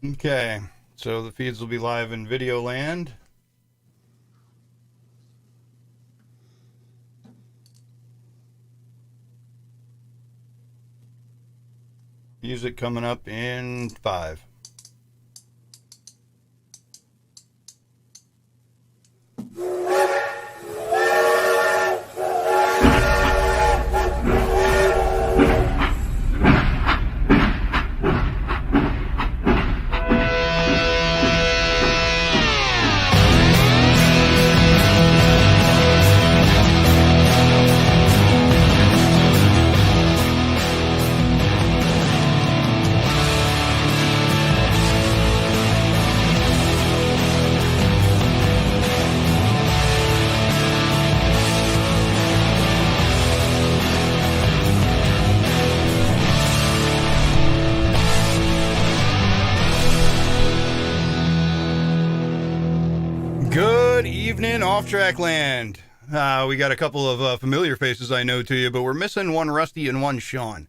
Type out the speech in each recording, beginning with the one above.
Okay, so the feeds will be live in video land. Music coming up in 5. Good evening, Off Track Land. We got a couple of familiar faces I know to you, but we're missing one Rusty and one Sean,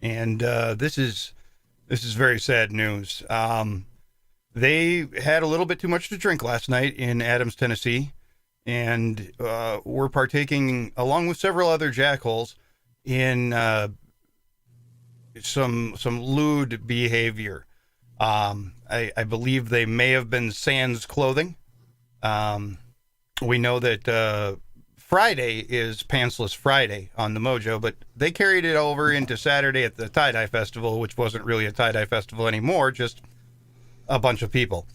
and this is very sad news. They had a little bit too much to drink last night in Adams, Tennessee, and were partaking, along with several other jackholes, in some lewd behavior. I believe they may have been sans clothing. We know that Friday is Pantsless Friday on the Mojo, but they carried it over into Saturday at the Tie-Dye Festival, which wasn't really a tie-dye festival anymore, just a bunch of people.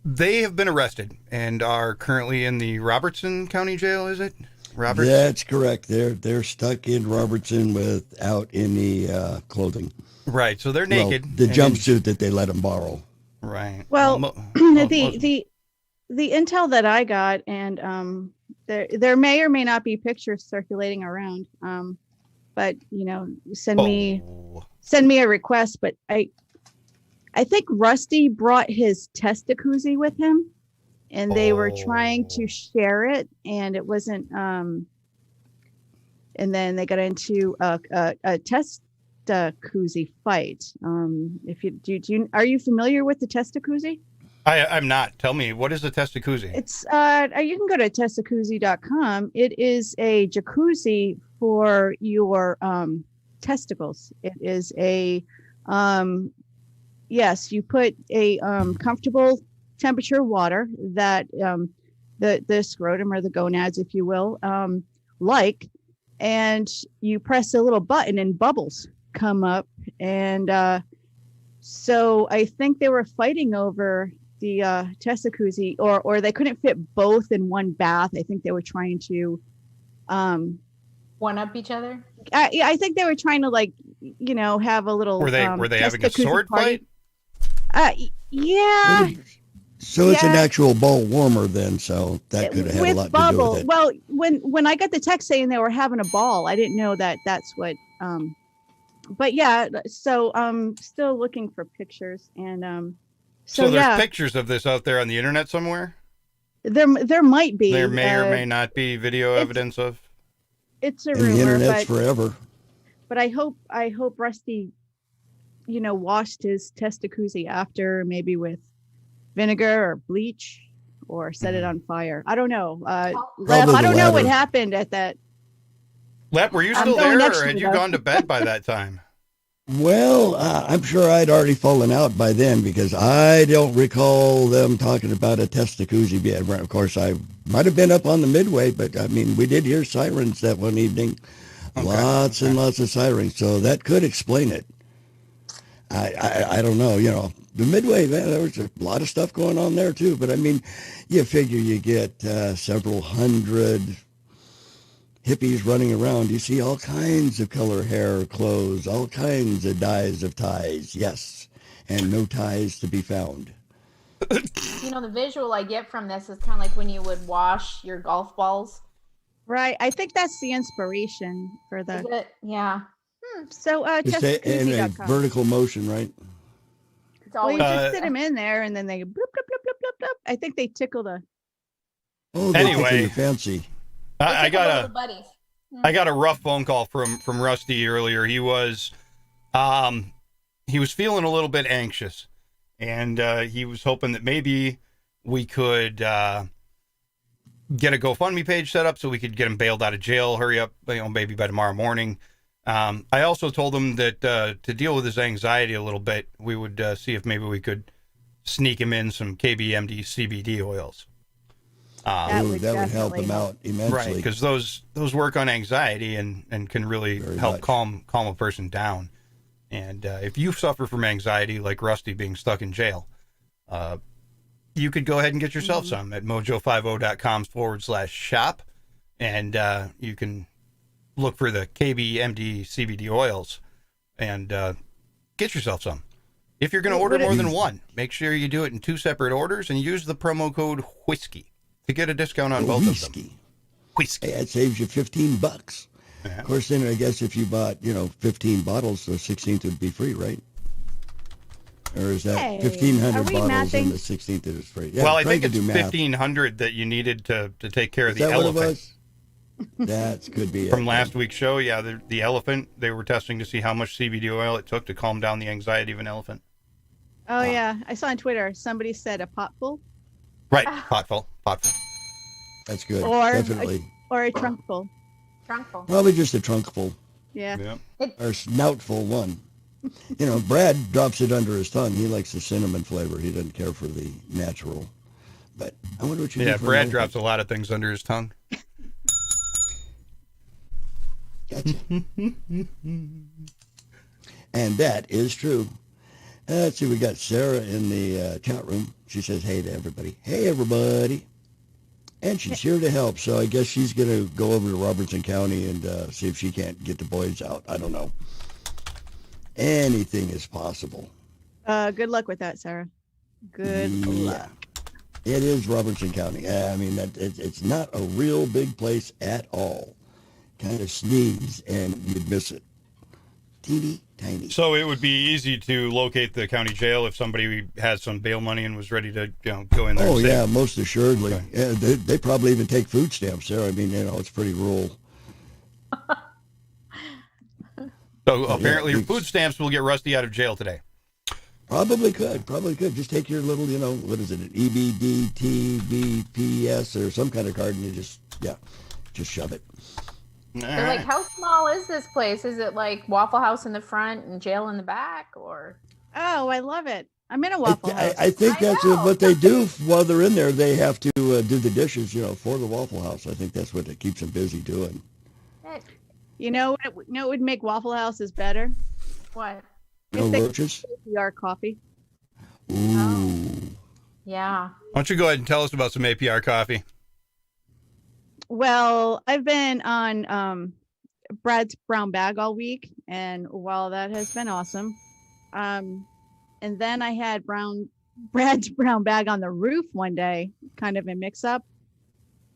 They have been arrested and are currently in the Robertson County Jail, is it? Robertson? That's correct. They're stuck in Robertson without any clothing. Right, so they're naked. Well, the jumpsuit that they let them borrow. Right. Well, the intel that I got, and there may or may not be pictures circulating around, but send me a request. But I think Rusty brought his testacuzzi with him, and they were trying to share it, and it wasn't. And then they got into a testacuzzi fight. If you are you familiar with the testacuzzi? I'm not. Tell me, what is a testacuzzi? It's you can go to testacuzzi.com. It is a jacuzzi for your testicles. It is a yes, you put a comfortable temperature water that the scrotum or the gonads, if you will, and you press a little button and bubbles come up, and so I think they were fighting over the testacuzzi, or they couldn't fit both in one bath. I think they were trying to one up each other. I think they were trying to have a little. Were they having a sword party. fight? Yeah. So it's an actual ball warmer then, so that could have had a lot to do with it. Well, when I got the text saying they were having a ball, I didn't know that's what. But yeah, so I'm still looking for pictures, and so there's pictures of this out there on the internet somewhere? There might be. There may or may not be video evidence of. It's a and rumor, the internet's but, forever. But I hope Rusty, washed his testacuzzi after, maybe with vinegar or bleach, or set it on fire. I don't know. Lep, I don't know what happened at that. Lep, were you still there, or had you gone to bed by that time? Well, I'm sure I'd already fallen out by then, because I don't recall them talking about a testacuzzi yet. Of course, I might have been up on the Midway, but I mean, we did hear sirens that one evening. Okay. Lots and lots of sirens, so that could explain it. I don't know, the Midway, man, there was a lot of stuff going on there too, but I mean, you figure you get several hundred hippies running around. You see all kinds of color hair, clothes, all kinds of dyes of ties, yes, and no ties to be found. The visual I get from this is kind of like when you would wash your golf balls. Right. I think that's the inspiration for the. Is it? Yeah. So in a vertical motion, right? It's always, you just sit them in there, and then they bloop, bloop, bloop, bloop, bloop, bloop. I think they tickle the. Oh, they tickle your fancy. I got a rough phone call from Rusty earlier. He was he was feeling a little bit anxious, and he was hoping that maybe we could get a GoFundMe page set up so we could get him bailed out of jail. Hurry up, maybe by tomorrow morning. I also told him that to deal with his anxiety a little bit, we would see if maybe we could sneak him in some KBMD CBD oils. That would help him out immensely. Right, because those work on anxiety and can really help calm a person down. And if you suffer from anxiety, like Rusty being stuck in jail, you could go ahead and get yourself some at mojo50.com/shop, and you can look for the KBMD CBD oils and get yourself some. If you're going to order more than one, make sure you do it in 2 separate orders and use the promo code WHISKEY to get a discount on both of them. Whiskey. Hey, that saves you $15. Yeah. Of course, then I guess if you bought, 15 bottles, the 16th would be free, right? Or is that 1,500 bottles and the 16th is free? Yeah, well, I think it's 1,500 that you needed to take care of the elephant. What it was? That could be From last week's show, yeah, the elephant, they were testing to see how much CBD oil it took to calm down the anxiety of an elephant. Oh, yeah. I saw on Twitter, somebody said a potful. Right, potful. That's good, or definitely. Or a trunkful. Trunkful. Probably just a trunkful. Yeah. Or snoutful one. Brad drops it under his tongue. He likes the cinnamon flavor. He doesn't care for the natural. But I wonder what you do. Yeah, Brad drops a lot of things under his tongue. Gotcha. And that is true. Let's see, we got Sarah in the chat room. She says, hey to everybody. Hey, everybody. And she's here to help, so I guess she's going to go over to Robertson County and see if she can't get the boys out. I don't know. Anything is possible. Good luck with that, Sarah. Good luck. It is Robertson County. I mean, it's not a real big place at all. Kind of sneeze and you'd miss it. Teeny tiny. So it would be easy to locate the county jail if somebody had some bail money and was ready to go in there. Oh, yeah, most assuredly. Okay. Yeah, they probably even take food stamps there. I mean, it's pretty rural. So apparently your food stamps will get Rusty out of jail today. Probably could. Just take your little, what is it, an EBDTBPS or some kind of card and you just shove it. So, like, how small is this place? Is it like Waffle House in the front and jail in the back, or? Oh, I love it. I'm in a Waffle House. I think that's what they do while they're in there. They have to do the dishes, for the Waffle House. I think that's what it keeps them busy doing. You know what would make Waffle Houses better? What? No roaches? APR coffee. Ooh. Oh. Yeah. Why don't you go ahead and tell us about some APR coffee? Well, I've been on Brad's brown bag all week, and while that has been awesome, and then I had Brad's brown bag on the roof one day, kind of a mix-up.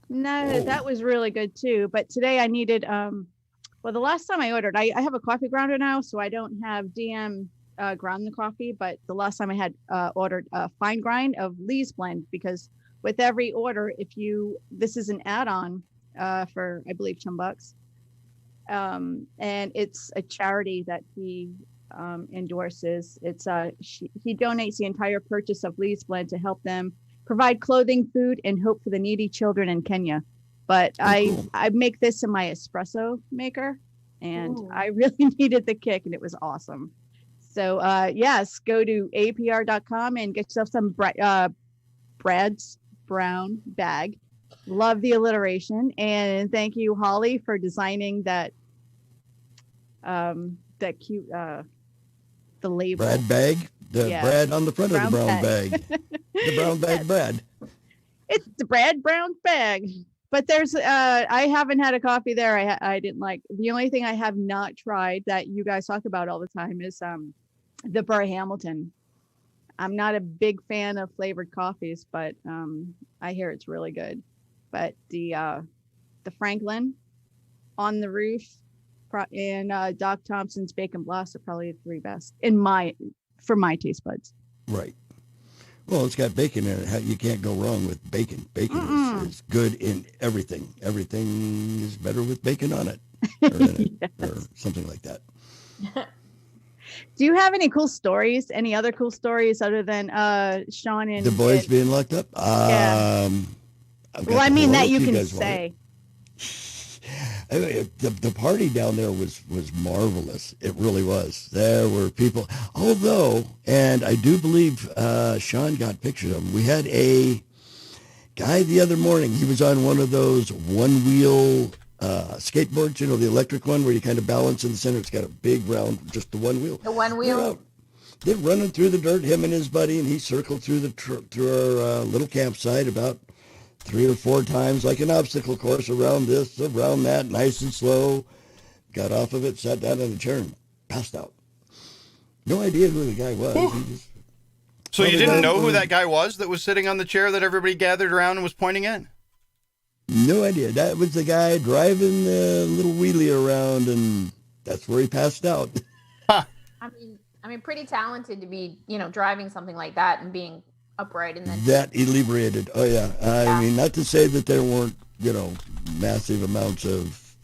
No, that was really good too. But today I needed, the last time I ordered, I have a coffee grounder now, so I don't have DM ground the coffee. But the last time I had ordered a fine grind of Lee's blend, because with every order, this is an add-on for, I believe, $10. And it's a charity that he endorses. It's he donates the entire purchase of Lee's blend to help them provide clothing, food, and hope for the needy children in Kenya. But I make this in my espresso maker, and I really needed the kick, and it was awesome. So yes, go to apr.com and get yourself some Brad's brown bag. Love the alliteration, and thank you, Holly, for designing that cute the label. Brad bag, Brad on the front of the brown bag. The brown bag Brad. It's the Brad Brown bag. But there's I haven't had a coffee there I didn't like. The only thing I have not tried that you guys talk about all the time is the Burr Hamilton. I'm not a big fan of flavored coffees, but I hear it's really good. But the Franklin on the roof and Doc Thompson's Bacon Blast are probably the 3 best for my taste buds. Right. Well, it's got bacon in it. You can't go wrong with bacon. Bacon is good in everything. Everything is better with bacon on it, or in it, or something like that. Do you have any cool stories? Any other cool stories other than Sean and The boys and- being locked up? Yeah. I've got Well, I the mean whole that if you can guys want it. say. The party down there was marvelous. It really was. There were people, although, and I do believe Sean got pictures of him. We had a guy the other morning. He was on one of those one-wheel skateboards, you know, the electric one where you kind of balance in the center. It's got a big round, just the one wheel. The one They're wheel. out. They're running through the dirt, him and his buddy, and he circled through through our little campsite about 3 or 4 times, like an obstacle course, around this, around that, nice and slow. Got off of it, sat down in a chair, and passed out. No idea who the guy was. He just, So you Probably didn't not know who for- that guy was that was sitting on the chair that everybody gathered around and was pointing at? no idea. That was the guy driving the little wheelie around, and that's where he passed out. I mean, pretty talented to be, driving something like that and being upright and then. That inebriated. Oh, yeah. I mean, not to say that there weren't, massive amounts of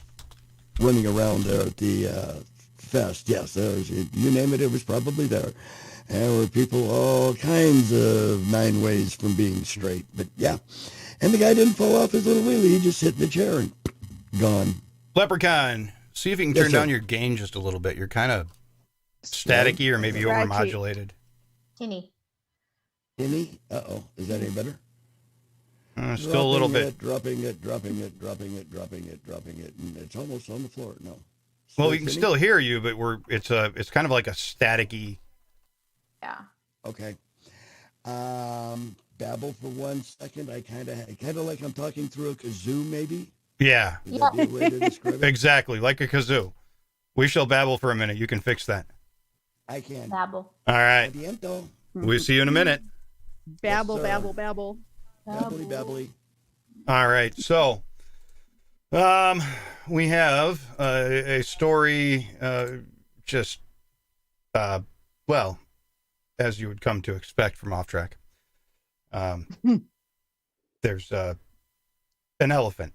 running around there at the fest. Yes, there was, you name it, it was probably there. There were people all kinds of 9 ways from being straight. But, yeah. And the guy didn't fall off his little wheelie. He just hit in the chair and gone. Leprechaun, see if you can Yes, turn sir. down your gain just a little bit. You're kind of staticky or maybe Scratchy. overmodulated. Tinny. Any? Uh-oh. Is that any better? Still a little bit. Dropping it. And it's almost on the floor. No. Well, we can Tinny? still hear you, but it's kind of like a staticky. Yeah. Okay. Babble for 1 second. I kind of like I'm talking through a kazoo, maybe. Yeah, Would that be a way to describe it? exactly. Like a kazoo. We shall babble for a minute. You can fix that. I can. Babble. All right. Adiento. We'll see you in a minute. Babble, Yes, sir. babble, babble. Babbly, babbly. All right. So, we have a story, well, as you would come to expect from Off Track. There's an elephant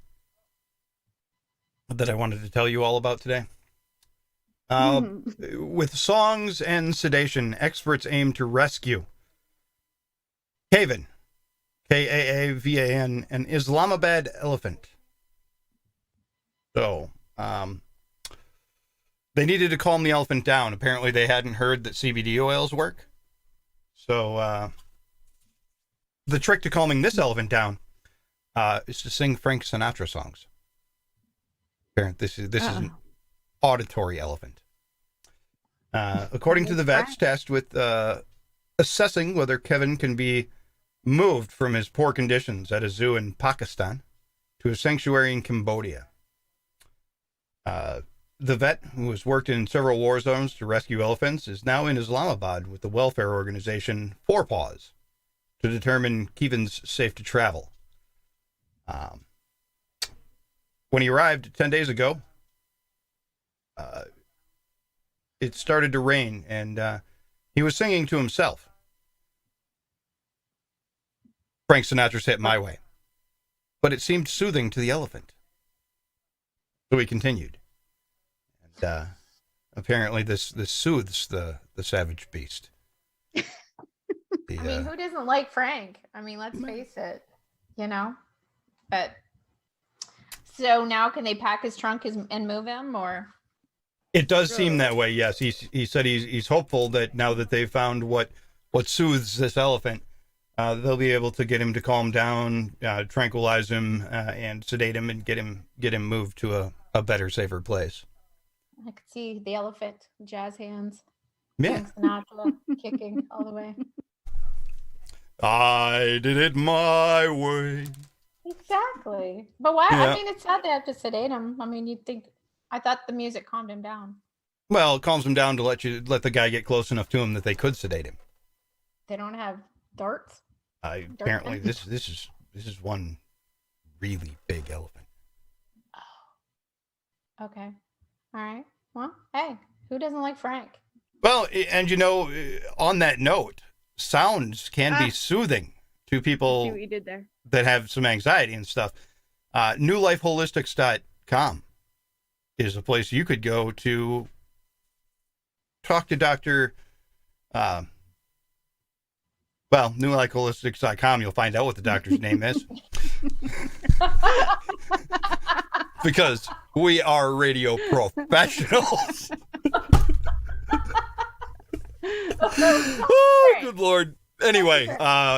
that I wanted to tell you all about today. With songs and sedation, experts aim to rescue Kavan, Kaavan, an Islamabad elephant. So, they needed to calm the elephant down. Apparently, they hadn't heard that CBD oils work. So, the trick to calming this elephant down is to sing Frank Sinatra songs. Apparently, this is an auditory elephant. According to the vets, tasked with assessing whether Kevin can be moved from his poor conditions at a zoo in Pakistan to a sanctuary in Cambodia. The vet, who has worked in several war zones to rescue elephants, is now in Islamabad with the welfare organization Four Paws to determine Kevin's safe to travel. When he arrived 10 days ago, it started to rain, and he was singing to himself. Frank Sinatra's hit My Way. But it seemed soothing to the elephant. So he continued. And apparently this soothes the savage beast. I mean, who doesn't like Frank? I mean, let's face it, But so now can they pack his trunk and move him, or? It does seem that way, yes. He said he's hopeful that now that they've found what soothes this elephant, they'll be able to get him to calm down, tranquilize him, and sedate him, and get him moved to a better, safer place. I could see the elephant, jazz hands, Yeah. Frank Sinatra kicking all the way. I did it my way. Exactly. But why? Yeah. I mean, it's sad they have to sedate him. I mean, you'd think. I thought the music calmed him down. Well, it calms him down to let the guy get close enough to him that they could sedate him. They don't have darts. Apparently, this is one really big elephant. Okay. All right. Well, hey, who doesn't like Frank? Well, and on that note, sounds can be soothing to See people what you did there. that have some anxiety and stuff. NewLifeHolistics.com is a place you could go to talk to Dr. newlikeholistics.com. You'll find out what the doctor's name is. Because we are radio professionals. Oh, good Lord. Anyway,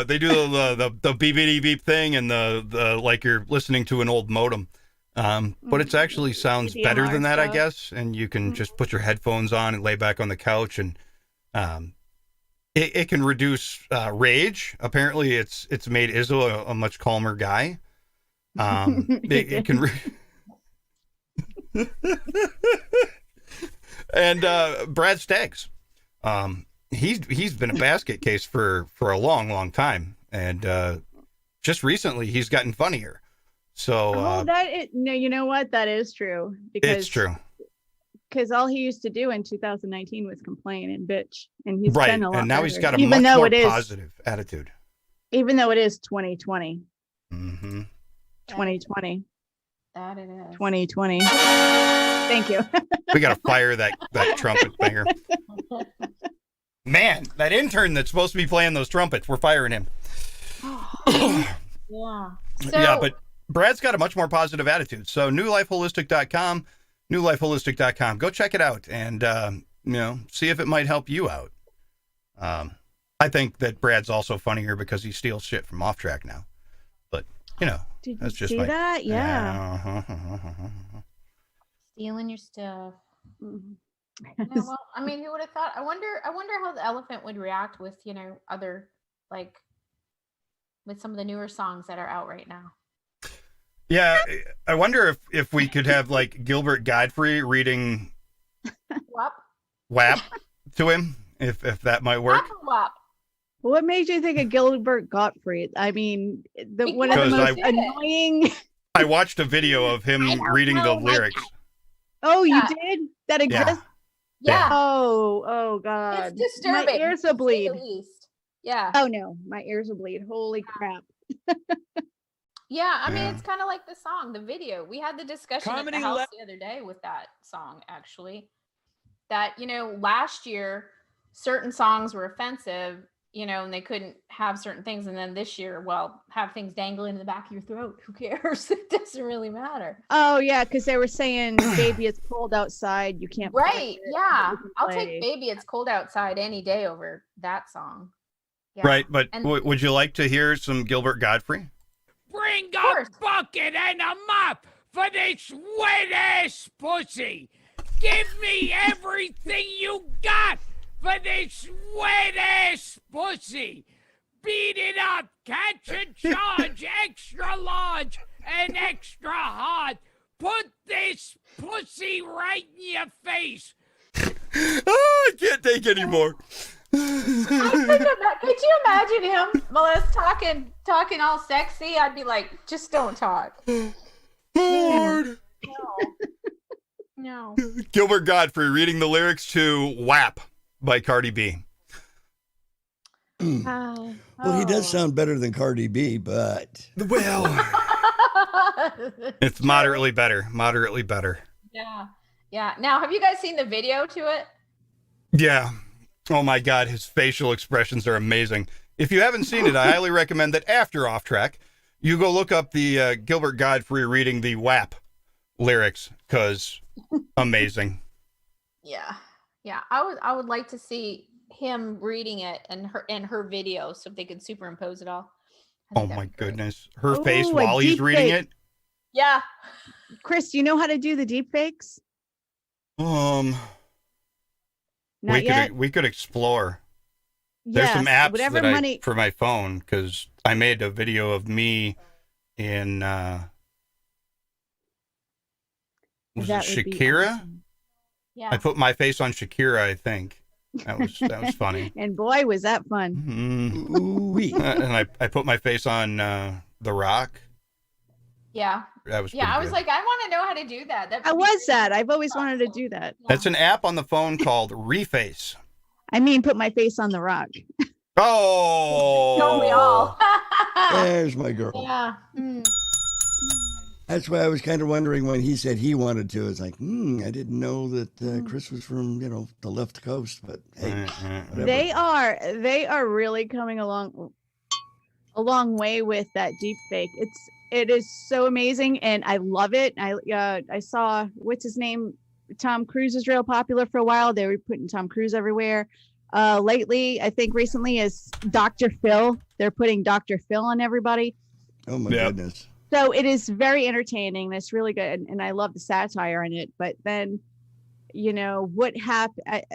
they do the beep beep thing and the like you're listening to an old modem. But it actually sounds better than that, I guess. And you can just put your headphones on and lay back on the couch, and it can reduce rage. Apparently, it's made Izzo a much calmer guy. It can. And Brad Staggs, he's been a basket case for a long time, and just recently he's gotten funnier. So you know what, that is true, because it's true, because all he used to do in 2019 was complain and bitch, and he's right, been a lot and now better. he's got a much more positive attitude, even though it is 2020. 2020. That it is 2020. Thank you. We gotta fire that trumpet banger. Man, that intern that's supposed to be playing those trumpets, we're firing him. Yeah. Yeah, but Brad's got a much more positive attitude. So newlifeholistic.com, newlifeholistic.com. Go check it out and see if it might help you out. I think that Brad's also funnier because he steals shit from Off Track now. But did that's you just see that? Yeah. Stealing your stuff. Yeah, well, I mean, who would have thought? I wonder how the elephant would react with other, like, with some of the newer songs that are out right now. Yeah, I wonder if we could have like Gilbert Godfrey reading WAP to him, if that might work. WAP. What made you think of Gilbert Gottfried? I mean, one of the most annoying. I watched a video of him reading the lyrics. Oh, you did? That exists? Yeah. Oh God. It's disturbing. My ears will bleed. Yeah. Oh no, my ears will bleed. Holy crap. Yeah, I mean, it's kind of like the song, the video. We had the discussion at the house the other day with that song, actually. That, last year, certain songs were offensive, and they couldn't have certain things. And then this year, have things dangling in the back of your throat. Who cares? It doesn't really matter. Oh, yeah, because they were saying, baby, it's cold outside. You can't Right, yeah. I'll take Baby, It's Cold Outside any day over that song. Yeah. Right, but would you like to hear some Gilbert Godfrey? Bring a bucket and a mop for this wet-ass pussy. Give me everything you got for this wet-ass pussy. Beat it up, catch and charge, extra large and extra hard. Put this pussy right in your face. Oh, I can't take anymore. Could you imagine him, Melissa, talking all sexy? I'd be like, just don't talk. Lord. No. Gilbert Godfrey reading the lyrics to WAP by Cardi B. Well, he does sound better than Cardi B, but it's moderately better. Yeah. Now, have you guys seen the video to it? Yeah. Oh my God, his facial expressions are amazing. If you haven't seen it, I highly recommend that after Off Track, you go look up the Gilbert Godfrey reading the WAP lyrics, because amazing. Yeah. I would like to see him reading it and her video, so if they could superimpose it all. Oh my goodness, her face while he's reading it. Yeah. Chris, do you know how to do the deep fakes? We could explore. There's some apps for my phone, because I made a video of me in was it Shakira? Awesome. Yeah. I put my face on Shakira, I think. That was funny. And boy, was that fun. Mm-hmm. And I put my face on The Rock. Yeah. That was I was like, I want to know how to do that. I've always wanted to do that. Yeah. That's an app on the phone called Reface. I mean, put my face on The Rock. Oh. Don't we all? There's my girl. Yeah. That's why I was kind of wondering when he said he wanted to. It's like, I didn't know that Chris was from, the left coast. But hey, whatever. They are really coming along a long way with that deep fake. It is so amazing, and I love it. I saw, what's his name? Tom Cruise was real popular for a while. They were putting Tom Cruise everywhere. Lately, I think recently is Dr. Phil. They're putting Dr. Phil on everybody. Oh my goodness. So it is very entertaining. It's really good. And I love the satire in it. But then, what happened,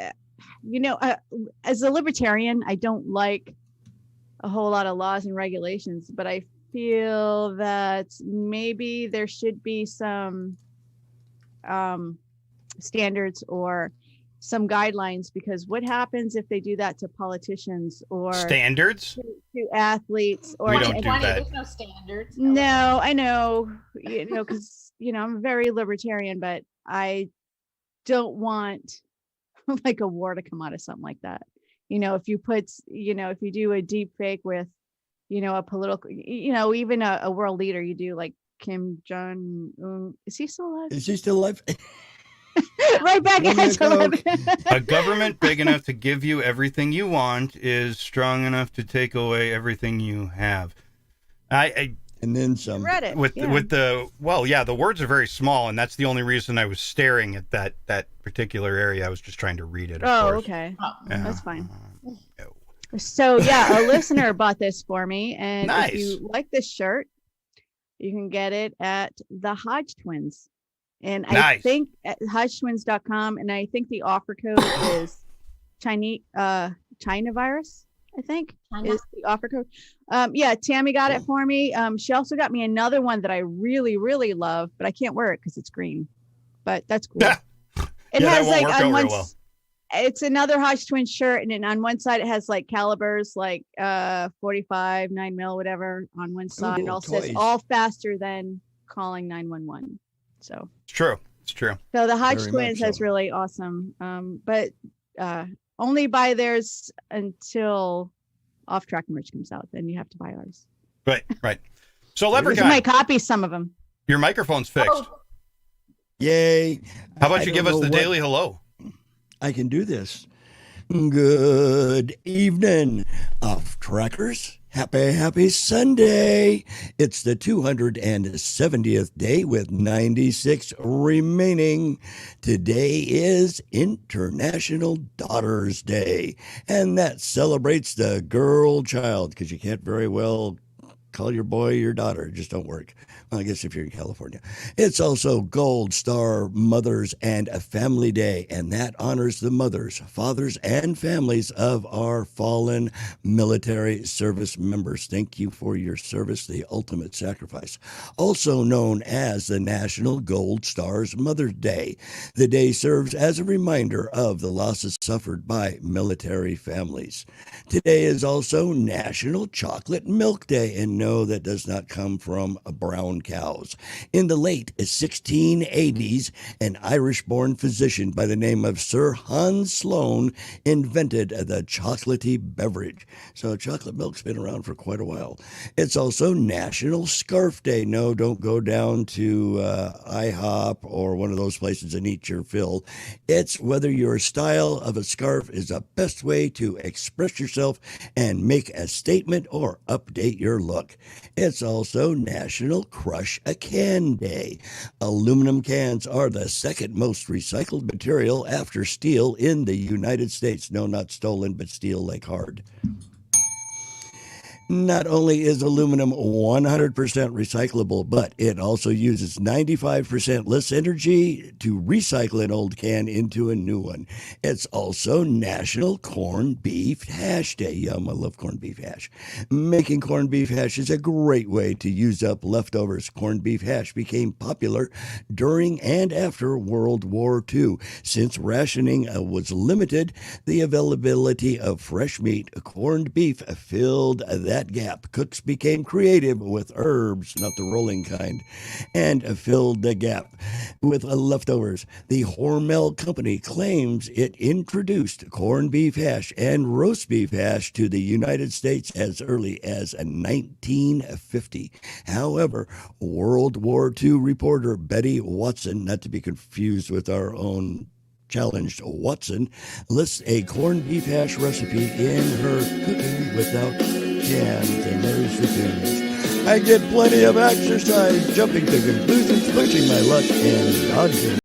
as a libertarian, I don't like a whole lot of laws and regulations, but I feel that maybe there should be some standards or some guidelines, because what happens if they do that to politicians or standards to athletes or we don't do that. There's no standards. No, I know, because I'm a very libertarian, but I don't want like a war to come out of something like that. If you put, if you do a deep fake with, a political, even a world leader, you do like Kim Jong-un. Is he still alive? Is he still alive? Right back at A government big enough to give you everything you want is strong enough to take away everything you have. I and then some. Read it. With the words are very small, and that's the only reason I was staring at that particular area. I was just trying to read it. Of course. Okay. Yeah. That's fine. So a listener bought this for me, and nice. If you like this shirt, you can get it at the Hodge Twins. And nice. I think at hodgetwins.com, and I think the offer code is China virus, I think is the offer code. Tammy got it for me. She also got me another one that I really, really love, but I can't wear it because it's green, but that's cool. It has like on one, it's another Hodge Twins shirt, and then on one side it has like calibers like 45, 9mm, whatever on one side. Ooh, it all says all faster than calling 911. So it's true. So the Hodge Twins has really awesome, but only buy theirs until Off Track merch comes out. Then you have to buy ours. Right. So Leprechaun, you might copy some of them. Your microphone's fixed. Oh. Yay! How about you give us the daily hello? I can do this. Good evening, Off Trackers. Happy Sunday. It's the 270th day with 96 remaining. Today is International Daughters Day, and that celebrates the girl child, because you can't very well call your boy your daughter. It just don't work. Well, I guess if you're in California. It's also Gold Star Mothers and a Family Day, and that honors the mothers, fathers, and families of our fallen military service members. Thank you for your service, the ultimate sacrifice. Also known as the National Gold Stars Mother's Day. The day serves as a reminder of the losses suffered by military families. Today is also National Chocolate Milk Day, and no, that does not come from brown cows. In the late 1680s, an Irish-born physician by the name of Sir Hans Sloane invented the chocolatey beverage. So chocolate milk's been around for quite a while. It's also National Scarf Day. No, don't go down to IHOP or one of those places and eat your fill. It's whether your style of a scarf is the best way to express yourself and make a statement or update your look. It's also National Crush a Can Day. Aluminum cans are the second most recycled material after steel in the United States. No, not stolen, but steel like hard. Not only is aluminum 100% recyclable, but it also uses 95% less energy to recycle an old can into a new one. It's also National Corned Beef Hash Day. Yum, I love corned beef hash. Making corned beef hash is a great way to use up leftovers. Corned beef hash became popular during and after World War II. Since rationing was limited, the availability of fresh meat, corned beef filled that that gap. Cooks became creative with herbs, not the rolling kind, and filled the gap with leftovers. The Hormel Company claims it introduced corned beef hash and roast beef hash to the United States as early as 1950. However, World War II reporter Betty Watson, not to be confused with our own challenged Watson, lists a corned beef hash recipe in her Cooking Without Cans, and there's the finish. I get plenty of exercise, jumping to conclusions, pushing my luck, and dodging.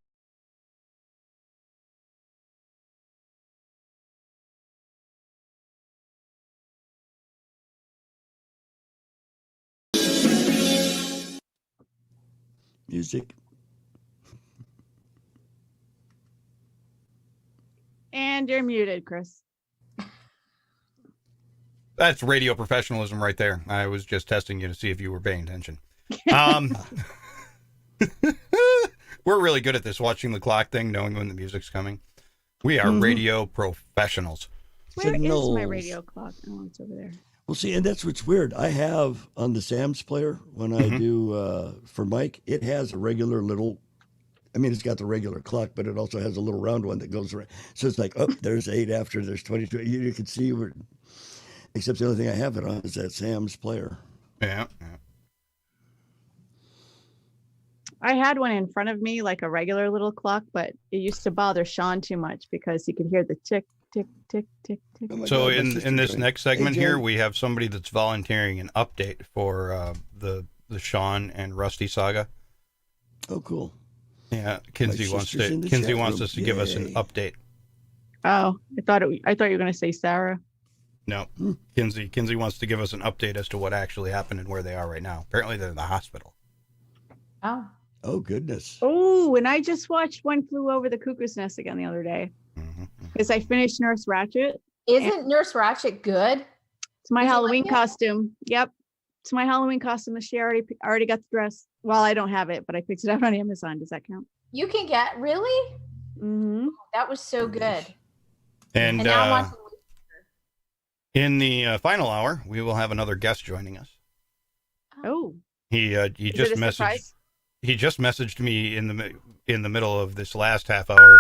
Music. And you're muted, Chris. That's radio professionalism right there. I was just testing you to see if you were paying attention. We're really good at this, watching the clock thing, knowing when the music's coming. We are radio professionals. Where is my radio clock? Oh, it's over there. Well, see, and that's what's weird. I have on the Sam's player, when I do for Mike, it has a regular little, I mean, it's got the regular clock, but it also has a little round one that goes around. So it's like, oh, there's 8 after, there's 22. You can see where, except the only thing I have it on is that Sam's player. Yeah. I had one in front of me, like a regular little clock, but it used to bother Sean too much because he could hear the tick, tick, tick, tick, tick. Oh So God, in this next segment Hey, here, Jen. we have somebody that's volunteering an update for the Sean and Rusty saga. Oh, cool. Yeah, Kinsey wants sister's in to. the Kinsey chat wants room. us to give us an Yay. update. Oh, I thought you were going to say Sarah. No, Kinsey wants to give us an update as to what actually happened and where they are right now. Apparently, they're in the hospital. Oh. Oh, goodness. Oh, and I just watched One Flew Over the Cuckoo's Nest again the other day because I finished Nurse Ratched. Isn't Nurse Ratched good? It's my Did you Halloween like it? costume. Yep. It's my Halloween costume. This year I already got the dress. Well, I don't have it, but I picked it out on Amazon. Does that count? You can get, really? Mm-hmm. That was so good. And And now I'm watching. in the final hour, we will have another guest joining us. Oh, He is just it a messaged. surprise? He just messaged me in the middle of this last half hour,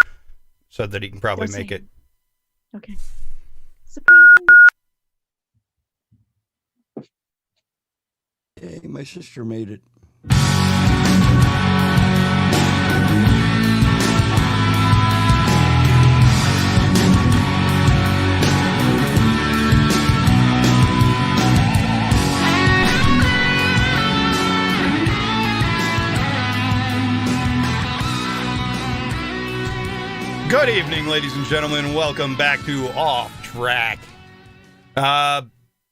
said that he can probably Don't make say it. Okay. Surprise. Hey, my sister made it. Good evening, ladies and gentlemen. Welcome back to Off Track.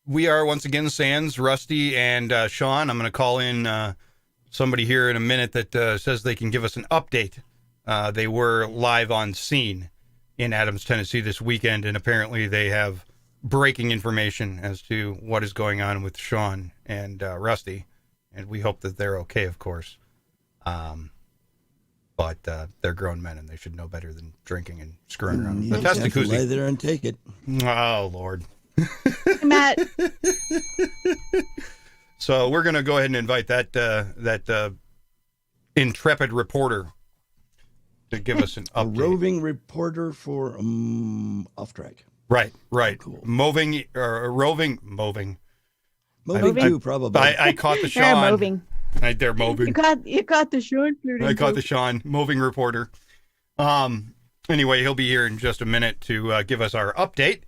We are once again Sans, Rusty, and Sean. I'm going to call in somebody here in a minute that says they can give us an update. They were live on scene in Adams, Tennessee this weekend, and apparently they have breaking information as to what is going on with Sean and Rusty, and we hope that they're okay, of course. But they're grown men, and they should know better than drinking and screwing around. You The just have to lie Testacuzzi. there and take it. Oh, Lord. Hey, Matt. So we're going to go ahead and invite that intrepid reporter to give us an A update. roving reporter for Off Track. Right. Cool. Moving. Moving Moving. too, probably. I caught the They're Sean. moving. Right there, moving. You caught the Sean flirting. I caught the Sean, moving reporter. Anyway, he'll be here in just a minute to give us our update.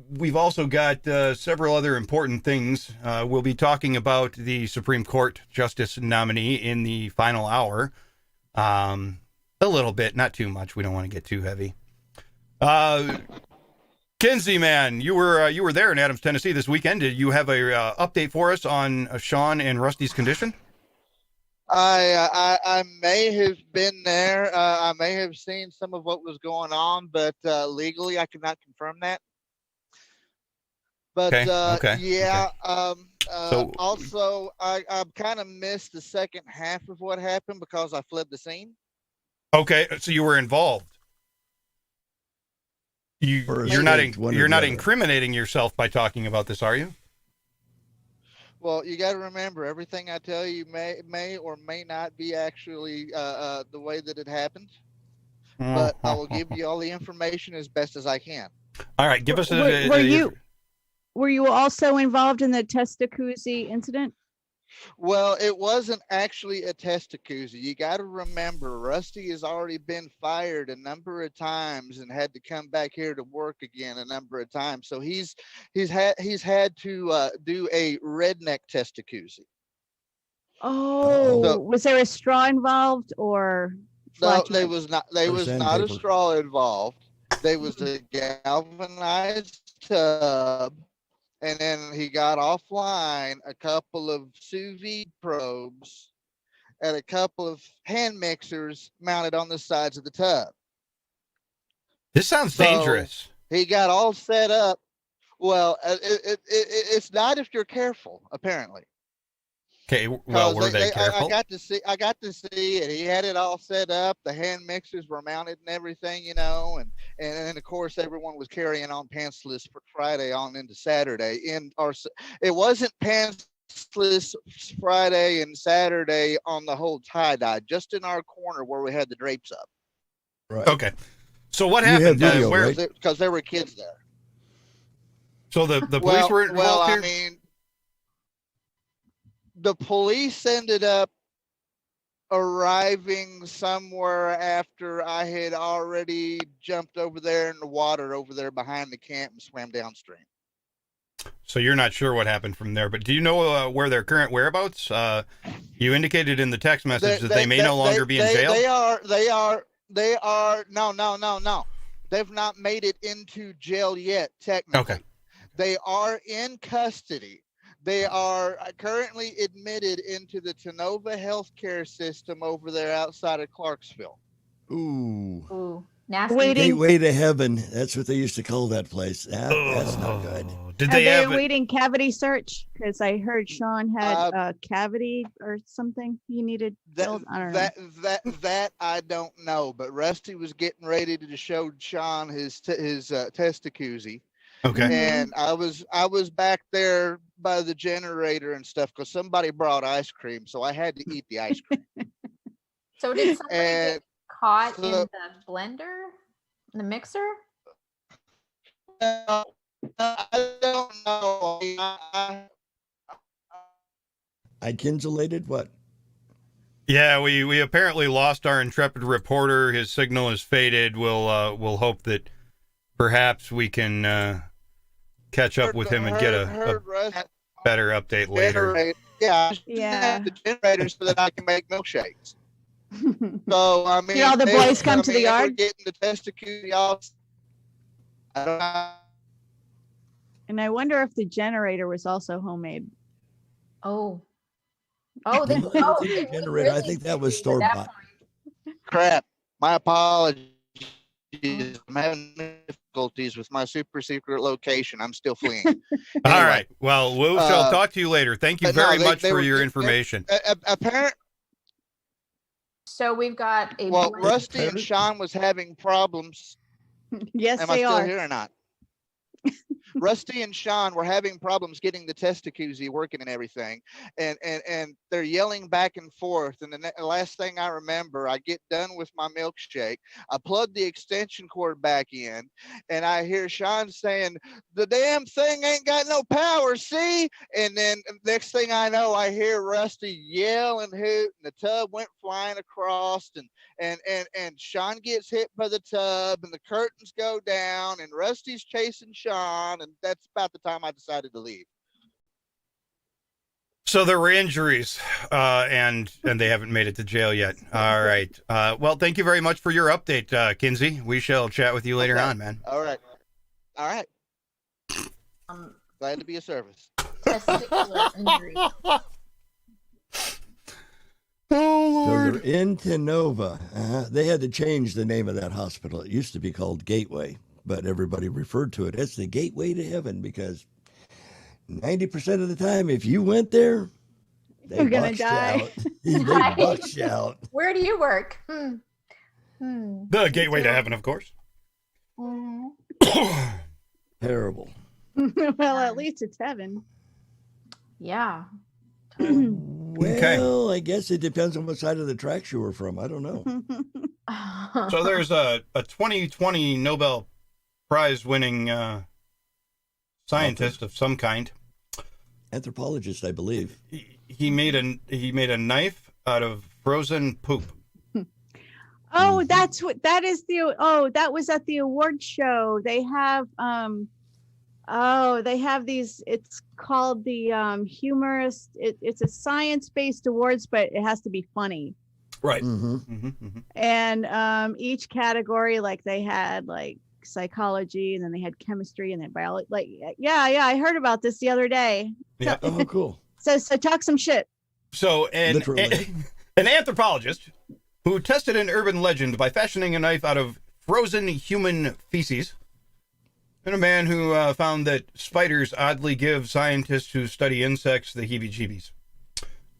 We've also got several other important things. We'll be talking about the Supreme Court Justice nominee in the final hour. A little bit, not too much. We don't want to get too heavy. Kinsey, man, you were there in Adams, Tennessee this weekend. Did you have a update for us on Sean and Rusty's condition? I may have been there. I may have seen some of what was going on, but legally I cannot confirm that. But Okay. yeah. So- Also, I kind of missed the second half of what happened because I fled the scene. Okay, so you were involved. You're not incriminating yourself by talking about this, are you? Well, you got to remember, everything I tell you may or may not be actually the way that it happened. But I will give you all the information as best as I can. All right, give us Were you also involved in the Testacuzzi incident? Well, it wasn't actually a testacuzzi. You got to remember, Rusty has already been fired a number of times and had to come back here to work again a number of times. So he's had to do a redneck testacuzzi. Oh, so, was there a straw involved or? No, there was not. There was not a straw involved. There was a galvanized tub. And then he got offline a couple of sous vide probes and a couple of hand mixers mounted on the sides of the tub. This sounds dangerous. He got all set up. Well, it's not if you're careful, apparently. Okay, well, were they careful? I got to see it. He had it all set up. The hand mixers were mounted and everything, you know, and of course everyone was carrying on pantsless for Friday on into Saturday. It wasn't pantsless Friday and Saturday on the whole tie-dye, just in our corner where we had the drapes up. Right. Okay. So what happened? Because there were kids there. So the police were involved here? I mean, the police ended up arriving somewhere after I had already jumped over there in the water over there behind the camp and swam downstream. So you're not sure what happened from there, but do you know where their current whereabouts? You indicated in the text message that they may no longer be in jail. They are. No. They've not made it into jail yet, technically. Okay. They are in custody. They are currently admitted into the Tenova healthcare system over there outside of Clarksville. Ooh. Nasty. Gateway to heaven. That's what they used to call that place. That's not good. Are they awaiting cavity search? Because I heard Sean had a cavity or something he needed filled. I don't know. That I don't know. But Rusty was getting ready to show Sean his testacuzzi. Okay. And I was back there by the generator and stuff because somebody brought ice cream, so I had to eat the ice cream. So did somebody get caught in the blender, in the mixer? I don't know. I kinsulated what? Yeah, we apparently lost our intrepid reporter. His signal is faded. We'll hope that perhaps we can catch up with him and get a better update later. Yeah. The generator so that I can make milkshakes. So I mean, all the boys come to the yard. Getting the testacuzzi off. I don't know. And I wonder if the generator was also homemade. The generator. I think that was store bought. Crap. My apologies. I'm having difficulties with my super secret location. I'm still fleeing. Anyway, all right. Well, we shall talk to you later. Thank you very much for your information. Apparently. So we've got a. Well, Rusty and Sean was having problems. Yes, Am I still here or not? Rusty and Sean were having problems getting the testacuzzi working and everything, and they're yelling back and forth. And the last thing I remember, I get done with my milkshake, I plug the extension cord back in, and I hear Sean saying, "The damn thing ain't got no power, see?" And then next thing I know, I hear Rusty yell and hoot, and the tub went flying across, and Sean gets hit by the tub, and the curtains go down, and Rusty's chasing Sean, and that's about the time I decided to leave. So there were injuries, and they haven't made it to jail yet. All right. Well, thank you very much for your update, Kinsey. We shall chat with you later on, man. All right. Glad to be of service. Testicular injury. Oh, Lord. So they're in Tenova. They had to change the name of that hospital. It used to be called Gateway, but everybody referred to it as the Gateway to Heaven because 90% of the time, if you went there, you're going to die. They boxed you out. Where do you work? The Gateway to Heaven, of course. Mm-hmm. Terrible. Well, at least it's heaven. Yeah. Well, I guess it depends on what side of the tracks you were from. I don't know. So there's a 2020 Nobel Prize winning scientist of some kind. Anthropologist, I believe. He made a knife out of frozen poop. Oh, that's what that is. That was at the award show. They have they have these, it's called the humorous, it's a science-based awards, but it has to be funny. Right. And each category, like they had like psychology, and then they had chemistry, and then biology. Like, yeah, I heard about this the other day. Yeah. Oh, cool. So talk some shit. So an anthropologist who tested an urban legend by fashioning a knife out of frozen human feces, and a man who found that spiders oddly give scientists who study insects the heebie-jeebies,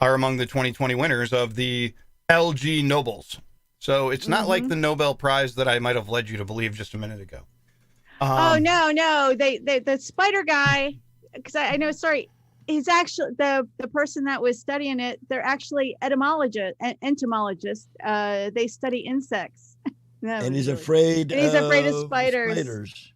are among the 2020 winners of the LG Nobles. So it's not like the Nobel Prize that I might have led you to believe just a minute ago. Oh no, they the spider guy, because I know. Sorry, he's actually the person that was studying it. They're actually entomologists. They study insects. And he's afraid. And he's afraid of spiders.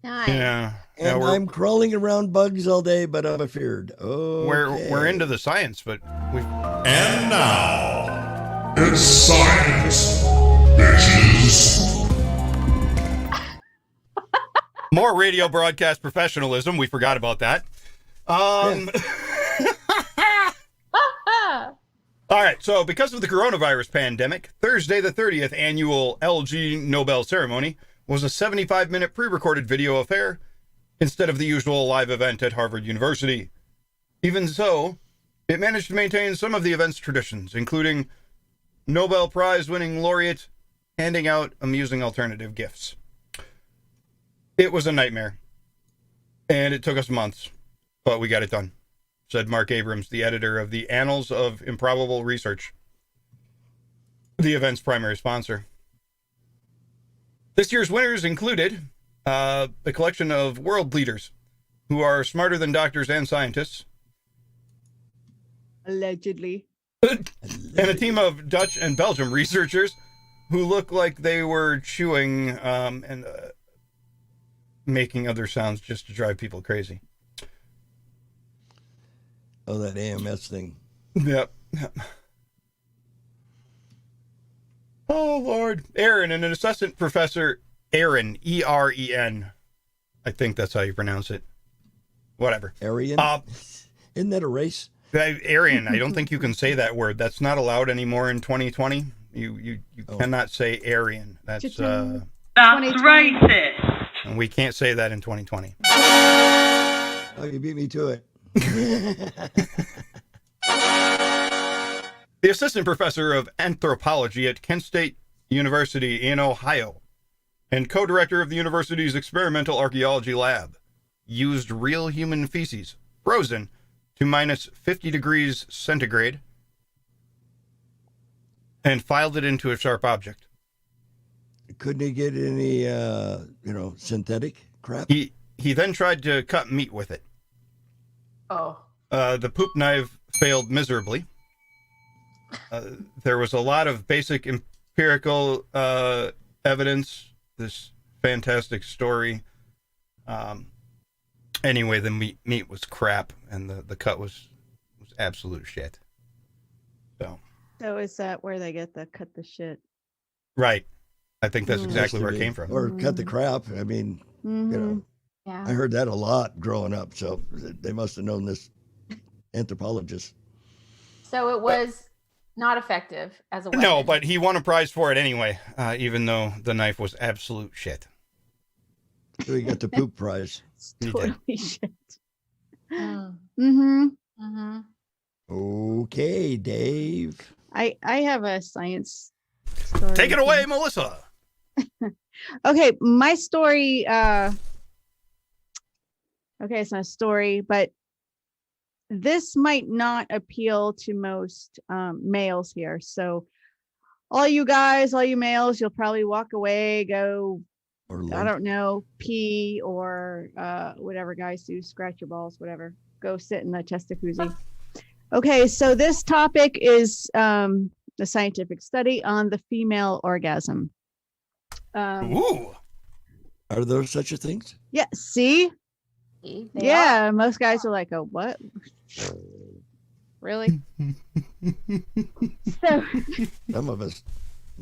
Nice. Yeah. And I'm crawling around bugs all day, but I'm afeared. Oh, we're into the science, but we've. And now, it's science, bitches. More radio broadcast professionalism. We forgot about that. All right. So because of the coronavirus pandemic, Thursday the 30th annual LG Nobel ceremony was a 75-minute pre-recorded video affair instead of the usual live event at Harvard University. Even so, it managed to maintain some of the event's traditions, including Nobel Prize-winning laureate handing out amusing alternative gifts. It was a nightmare, and it took us months, but we got it done, said Mark Abrams, the editor of the Annals of Improbable Research, the event's primary sponsor. This year's winners included a collection of world leaders who are smarter than doctors and scientists. Allegedly. And a team of Dutch and Belgium researchers who look like they were chewing and making other sounds just to drive people crazy. Oh, that AMS thing. Yep. Oh, Lord. Aaron, and an assistant professor, Aaron, E-R-E-N. I think that's how you pronounce it. Whatever. Aryan? Isn't that a race? Aryan, I don't think you can say that word. That's not allowed anymore in 2020. You cannot say Aryan. That's racist. And we can't say that in 2020. Oh, you beat me to it. The assistant professor of anthropology at Kent State University in Ohio and co-director of the university's experimental archaeology lab used real human feces, frozen to minus 50 degrees centigrade, and filed it into a sharp object. Couldn't he get any, synthetic crap? He then tried to cut meat with it. Oh. The poop knife failed miserably. There was a lot of basic empirical evidence. This fantastic story. Anyway, the meat was crap, and the cut was absolute shit. So is that where they get the cut the shit? Right. I think that's exactly where it came from. Or cut the crap. I mean, Yeah. I heard that a lot growing up. So they must have known this anthropologist. So it was not effective as a weapon. No, but he won a prize for it anyway, even though the knife was absolute shit. So he got the poop prize. It's totally shit. Okay, Dave. I have a science story. Take it away, Melissa. Okay, my story. Okay, it's not a story, but this might not appeal to most males here. So all you guys, all you males, you'll probably walk away, go I don't know, pee or whatever guys do, scratch your balls, whatever. Go sit in the chest jacuzzi. Okay, so this topic is the scientific study on the female orgasm. Ooh. Are there such a things? Yeah, see? Yeah, most guys are like, oh, what? Really? So, some of us,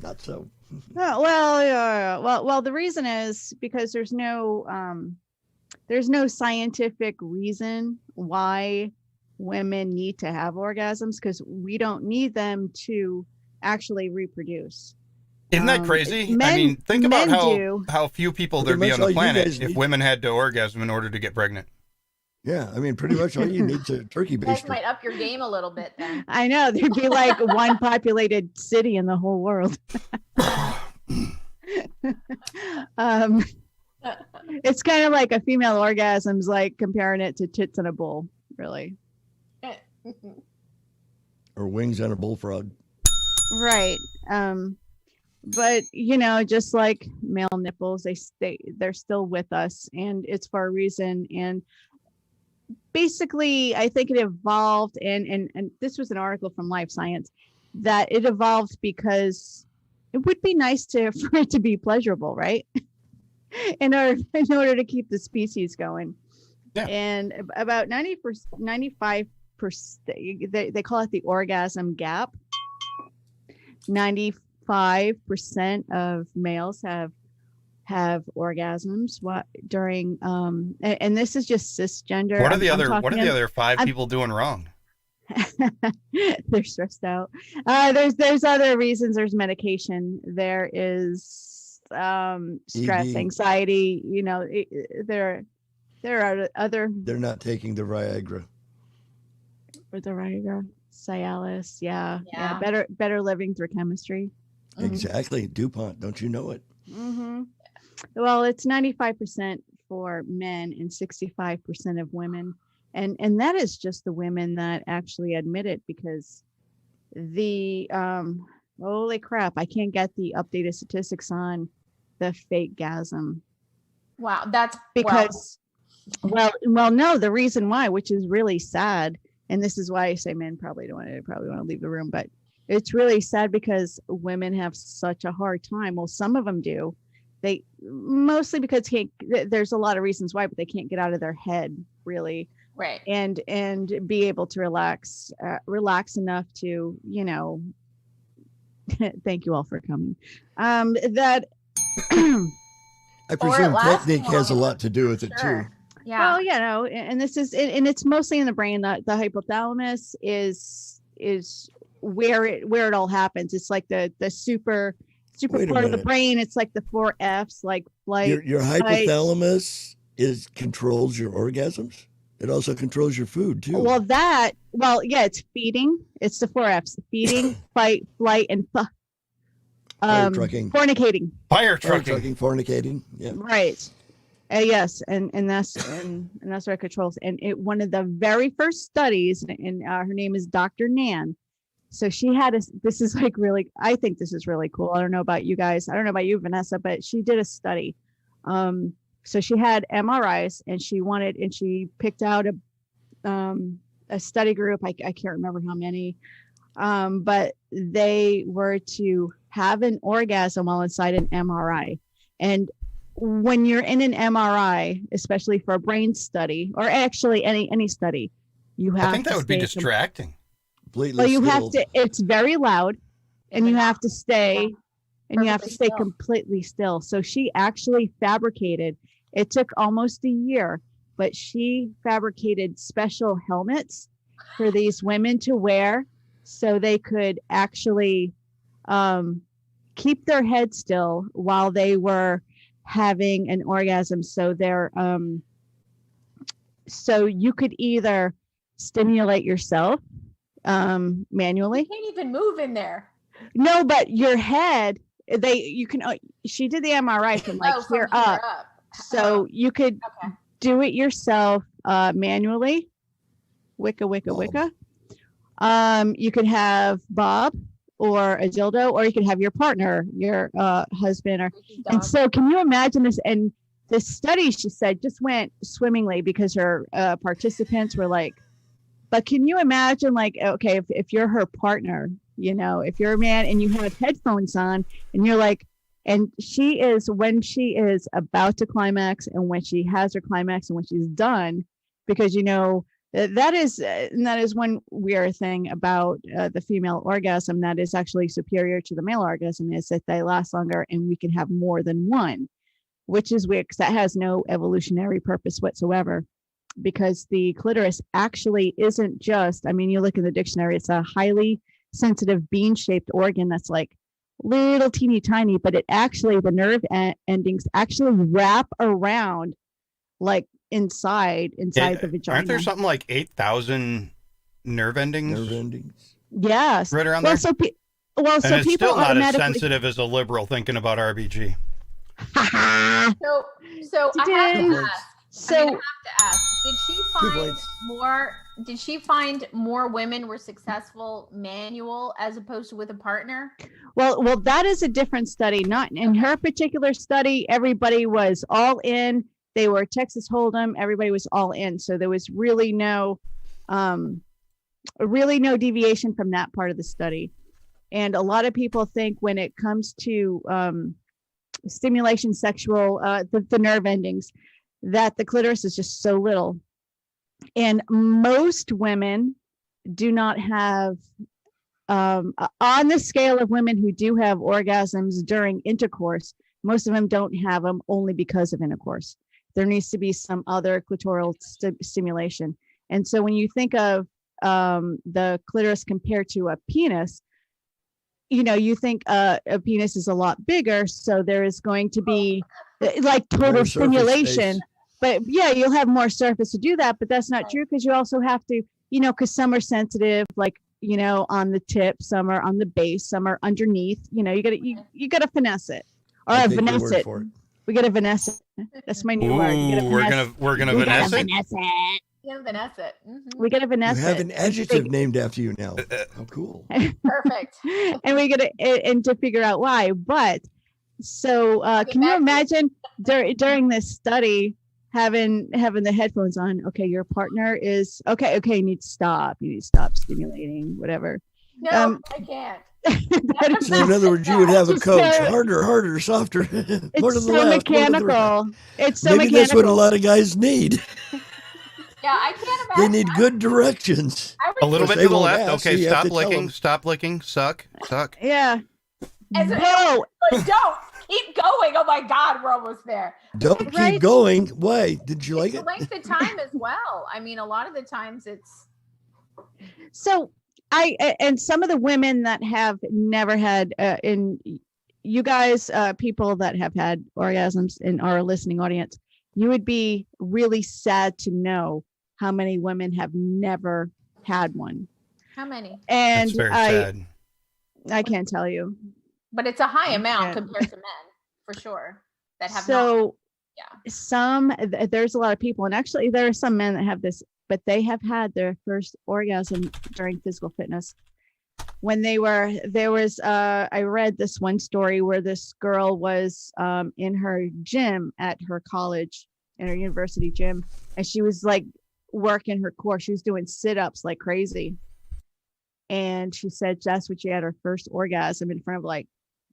not so. Well, the reason is because there's no scientific reason why women need to have orgasms, because we don't need them to actually reproduce. Isn't that crazy? I mean, think about how few people there'd be on the planet if women had to orgasm in order to get pregnant. Yeah, I mean, pretty much all you need to turkey baster. You guys might up your game a little bit then. I know, there'd be like one populated city in the whole world. It's kind of like a female orgasm's like comparing it to tits in a bowl, really. Or wings on a bullfrog. Right. But just like male nipples, they're still with us, and it's for a reason. And basically, I think it evolved, and this was an article from Life Science, that it evolved because it would be nice for it to be pleasurable, right? in order to keep the species going. Yeah. And about 95%, they call it the orgasm gap. 95% of males have orgasms during and this is just cisgender. What are the other 5 people doing wrong? They're stressed out. There's other reasons. There's medication. There is stress, anxiety. There are other. They're not taking the Viagra. Or the Viagra, Cialis. Yeah. Better living through chemistry. Exactly. DuPont. Don't you know it? Mm-hmm. Well, it's 95% for men and 65% of women. And that is just the women that actually admit it, because the holy crap, I can't get the updated statistics on the fake gasm. Wow, that's because no, the reason why, which is really sad, and this is why I say men probably want to leave the room, but it's really sad because women have such a hard time. Well, some of them do. They mostly because there's a lot of reasons why, but they can't get out of their head, really. Right. And be able to relax enough to, thank you all for coming. That I presume technique has a lot to do with it too. Yeah. Well, and this is, and it's mostly in the brain. The hypothalamus is where it all happens. It's like the super part of the brain. It's like the 4 F's, like flight. Your hypothalamus controls your orgasms. It also controls your food too. It's feeding. It's the 4 F's: feeding, fight, flight, and fire trucking. Fornicating. Fire trucking, fornicating. Yeah. Right. Yes, and that's what it controls. And one of the very first studies, and her name is Dr. Nan. So she had this is like really, I think this is really cool. I don't know about you guys. I don't know about you, Vanessa, but she did a study. So she had MRIs, and she picked out a study group. I can't remember how many, but they were to have an orgasm while inside an MRI. And when you're in an MRI, especially for a brain study, or actually any study, you have. I think that would be distracting. It's very loud, and you have to stay, completely still. So she actually fabricated. It took almost a year, but she fabricated special helmets for these women to wear, so they could actually keep their head still while they were having an orgasm. So so you could either stimulate yourself manually. You can't even move in there. No, but your head, she did the MRI from here up. So you could do it yourself manually. Wicca. You could have Bob or a dildo, or you could have your partner, your husband, and so can you imagine this? And this study, she said, just went swimmingly because her participants were like, but can you imagine, like, okay, if you're her partner, you know, if you're a man and you have headphones on and you're like, and she is, when she is about to climax and when she has her climax and when she's done, because, you know, that is one weird thing about the female orgasm that is actually superior to the male orgasm, is that they last longer and we can have more than one, which is weird because that has no evolutionary purpose whatsoever. Because the clitoris actually isn't just, I mean, you look in the dictionary, it's a highly sensitive bean-shaped organ that's like little teeny tiny, but it actually, the nerve endings actually wrap around like inside the vagina. Aren't there something like 8,000 nerve endings? Nerve endings. Yes. Right around well, there? So and it's people still not as sensitive as a liberal thinking about RBG. So I have to ask. I have to ask, did she find more women were successful manual as opposed to with a partner? Well, that is a different study. Not in her particular study, everybody was all in. They were Texas Hold'em. Everybody was all in. So there was really no deviation from that part of the study. And a lot of people think when it comes to stimulation, sexual, the nerve endings, that the clitoris is just so little. And most women do not have, on the scale of women who do have orgasms during intercourse, most of them don't have them only because of intercourse. There needs to be some other clitoral stimulation. And so when you think of the clitoris compared to a penis, you know, you think a penis is a lot bigger. So there is going to be like total stimulation. But yeah, you'll have more surface to do that, but that's not true because you also have to, you know, because some are sensitive, like, you know, on the tip, some are on the base, some are underneath. You know, you gotta finesse it, or Vanessa it. We gotta Vanessa. That's my new word. We're gonna Vanessa it. Yeah, Vanessa it. Mm-hmm. We gotta Vanessa. You have an adjective named after you now. How cool! Perfect. And we gotta and to figure out why. But so can you imagine during this study? Having the headphones on, okay, your partner is okay, you need to stop stimulating, whatever. No, I can't. So in other words, you would have a coach, harder, softer, more to the left, mechanical. It's so maybe mechanical. That's what a lot of guys need. Yeah, I can't imagine. They need good directions. A little bit to the left. Okay, stop licking, suck. Yeah. No, don't. Keep going. Oh my God, we're almost there. Don't keep going. Why? Did you like it? Length of time as well. I mean, a lot of the times it's. So and some of the women that have never had, you guys, people that have had orgasms in our listening audience, you would be really sad to know how many women have never had one. How many? And that's very sad. I can't tell you. But it's a high amount compared to men, for sure, that have not. Yeah. There's a lot of people, and actually there are some men that have this, but they have had their first orgasm during physical fitness. When I read this one story where this girl was in her gym at her college, in her university gym, and she was like working her core. She was doing sit-ups like crazy. And she said that's when she had her first orgasm in front of like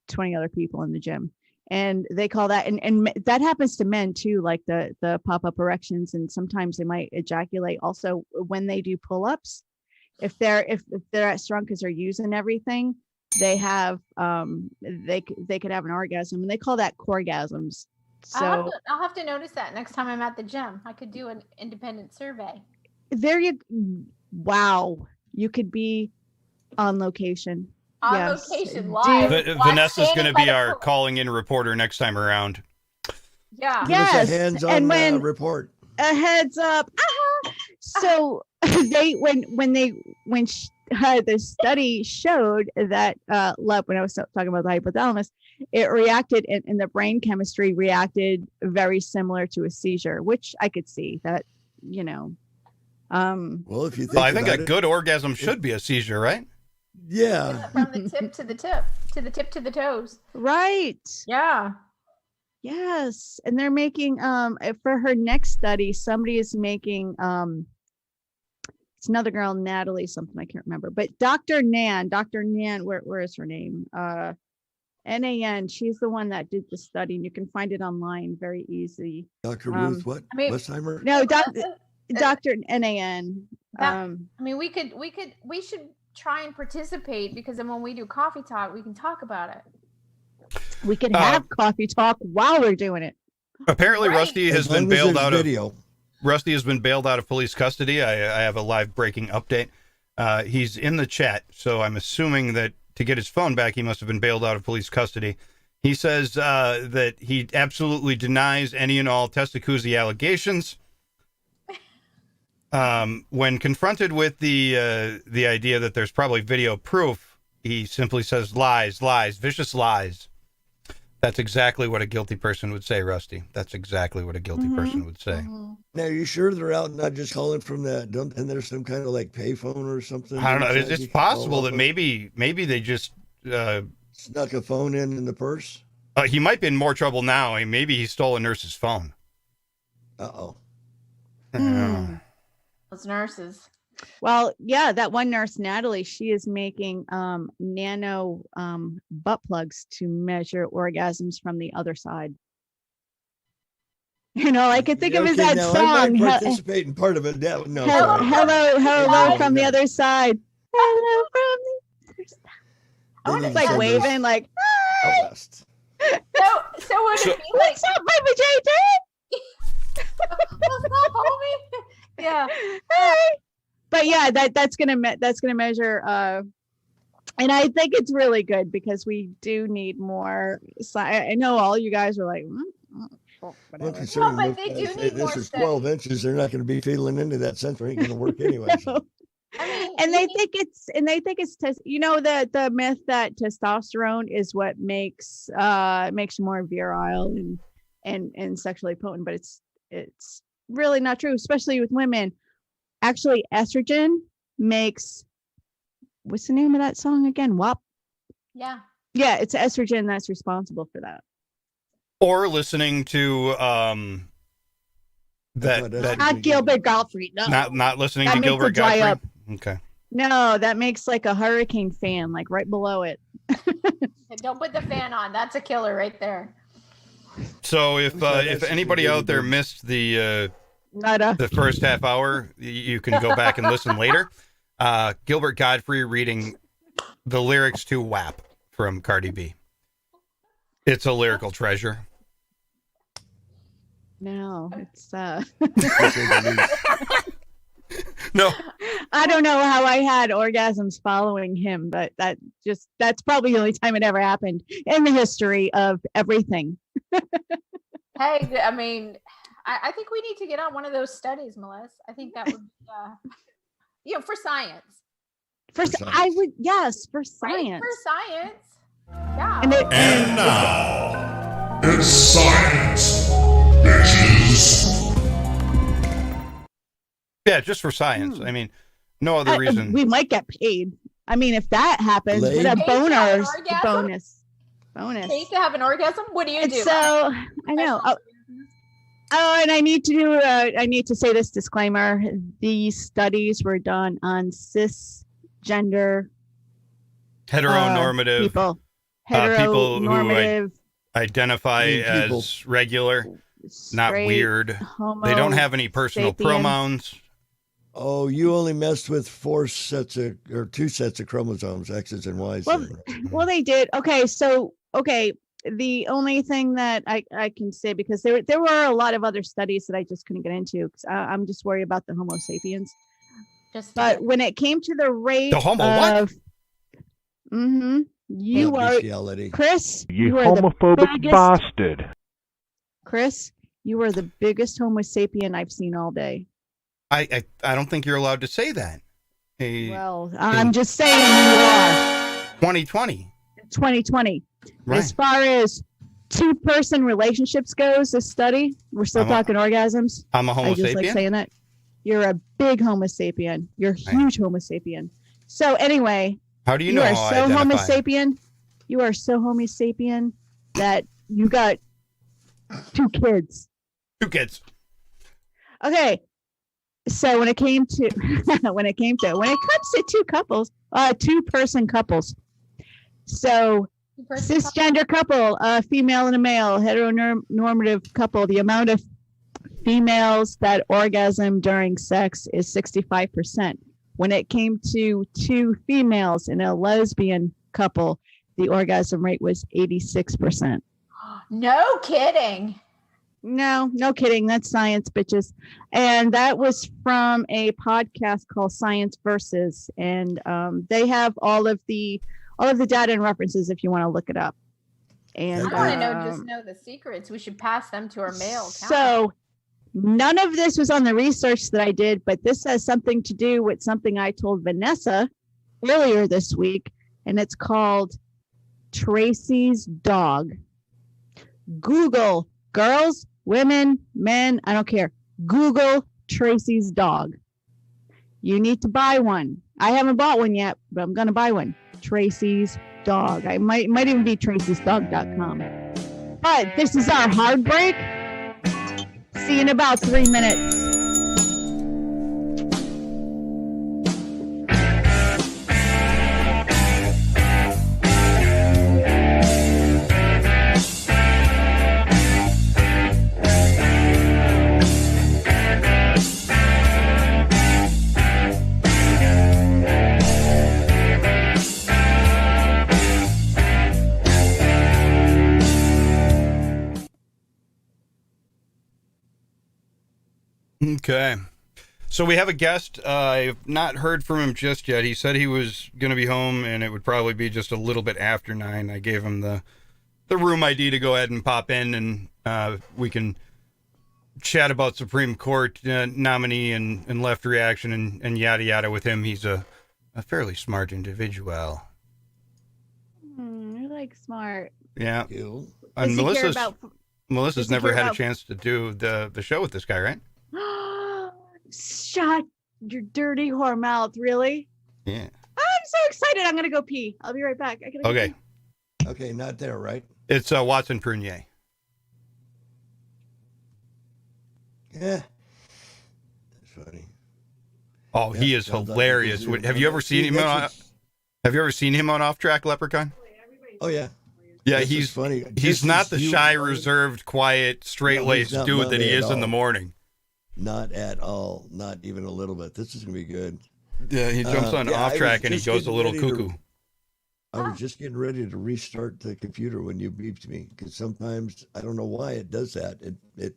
20 other people in the gym. And they call that, and that happens to men too, like the pop-up erections, and sometimes they might ejaculate also when they do pull-ups. If they're at strong because they're using everything, they have they could have an orgasm, and they call that coregasms. So I'll have to notice that next time I'm at the gym. I could do an independent survey. Wow, you could be on location. Location live. Vanessa's going to be our calling in reporter next time around. Yeah. Give us a hands-on report. A heads up. So the study showed that when I was talking about the hypothalamus, it reacted, and the brain chemistry reacted very similar to a seizure, which I could see that, you know. Well, if you think I think a good orgasm should be a seizure, right? Yeah. From the tip to the tip, to the tip to the toes. Right. Yeah. Yes. And they're making for her next study, somebody is making it's another girl, Natalie something, I can't remember. But Dr. Nan, where is her name? Nan, she's the one that did the study, and you can find it online very easy. Dr. Ruth, what? I mean, Westheimer? No, Dr. Nan. I mean, we should try and participate, because then when we do coffee talk, we can talk about it. We can have coffee talk while we're doing it. Apparently, Right. Rusty has As long been as bailed there's out video. of Rusty has been bailed out of police custody. I have a live breaking update. He's in the chat, so I'm assuming that to get his phone back, he must have been bailed out of police custody. He says that he absolutely denies any and all Testacuzzi allegations. When confronted with the idea that there's probably video proof, he simply says lies, vicious lies. That's exactly what a guilty person would say, Rusty. That's exactly what a guilty person would say. Now, are you sure they're out not just calling from that? And there's some kind of like payphone or something? I don't know. inside It's you can possible call that up maybe they just snuck a phone in the purse. he might be in more trouble now. I mean, maybe he stole a nurse's phone. Uh-oh. Those nurses. Well, yeah, that one nurse, Natalie, she is making nano butt plugs to measure orgasms from the other side. You know, I could think of it as that now, song. I might participate in part of it. No, Hello from the other side. Hello from the other side. I want It's to like waving, like, Out west. So would it be like, what's up, baby JJ? what's up, homie? Yeah. Hey. But yeah, that's gonna measure, and I think it's really good, because we do need more. I know all you guys are like, Well, considering but most they guys do say need this more is 12 inches, they're not going to be feeling into that sensor. Ain't going to work anyway. So. I mean, and they think it's you know, the myth that testosterone is what makes you more virile and sexually potent, but it's really not true, especially with women. Actually, estrogen makes, what's the name of that song again? WAP. yeah. Yeah, it's estrogen that's responsible for that. Or listening to Not Gilbert Gottfried. No. not listening That to makes Gilbert it dry Gottfried. up. Okay. No, that makes like a hurricane fan, like right below it. Don't put the fan on. That's a killer right there. So if anybody out there missed the first half hour, you can go back and listen later. Gilbert Godfrey reading the lyrics to WAP from Cardi B. It's a lyrical treasure. No, it's No. I don't know how I had orgasms following him, but that's probably the only time it ever happened in the history of everything. Hey, I mean, I think we need to get on one of those studies, Melissa. I think that would, for science. I would, yes, for Right? science. For science. Yeah. And now, it's science, bitches. Yeah, just for science. I mean, no other reason. We might get paid. I mean, if that happens, Paid? what a Paid to have an bonus. orgasm? Paid to have an orgasm? What do you do? So I know. Oh, and I need to say this disclaimer. These studies were done on cisgender Heteronormative people. people who Heteronormative, identify people. as regular, not straight, weird. homo, They don't have any personal sapien. pronouns. Oh, you only messed with two sets of chromosomes, X's and Y's. Well, then, right? well, they did. Okay, the only thing that I can say, because there were a lot of other studies that I just couldn't get into, because I'm just worried about the Homo sapiens. But when it came to the rate The homo what? of, you Not are bestiality. Chris. You are the homophobic biggest- bastard. Chris, you are the biggest Homo sapien I've seen all day. I don't think you're allowed to say that. Hey, Well, I'm just saying you are. 2020. 2020. Right. As far as two-person relationships goes, this study, we're still I'm a- talking orgasms. I'm a homo I just like sapien. saying that. You're a big Homo sapien. You're a huge Homo sapien. So anyway, How do you You know are how I so identify? Homo sapien. You are so Homo sapien that you got 2 kids. 2 kids. Okay. So when it comes to 2 couples, 2-person couples. So cisgender couple, a female and a male, heteronormative couple, the amount of females that orgasm during sex is 65%. When it came to 2 females in a lesbian couple, the orgasm rate was 86%. No kidding. No kidding. That's science, bitches. And that was from a podcast called Science Versus. And they have all of the data and references if you want to look it up. And I want to know the secrets. We should pass them to our male counterparts. So none of this was on the research that I did, but this has something to do with something I told Vanessa earlier this week, and it's called Tracy's dog. Google, girls, women, men, I don't care. Google Tracy's dog. You need to buy one. I haven't bought one yet, but I'm going to buy one. Tracy's dog. I might even be tracysdog.com. But this is our hard break. See you in about 3 minutes. Okay. So we have a guest. I've not heard from him just yet. He said he was going to be home and it would probably be just a little bit after 9. I gave him the room ID to go ahead and pop in, and we can chat about Supreme Court nominee and left reaction and yada yada with him. He's a fairly smart individual. You're like smart. Yeah. You. And Melissa's never had a about- chance to do the show with this guy, right? Shut your dirty whore mouth, really? Yeah. I'm so excited. I'm going to go pee. I'll be right back. I gotta go Okay. pee. Okay, not there, right? It's Watson Prunier. Yeah. That's funny. Oh, he is well done, hilarious. because Have you ever seen him on? Have you ever seen him on Off Track, Leprechaun? Oh yeah. Yeah, This is he's funny. he's This not is the you- shy, reserved, quiet, straight-laced not dude that he Monday at is in the all. morning. Not at all. Not even a little bit. This is gonna be good. Yeah, he jumps on yeah, Off I was Track and he just goes a getting little ready to- cuckoo. I was just getting ready to restart the computer when you beeped me, because sometimes I don't know why it does that. It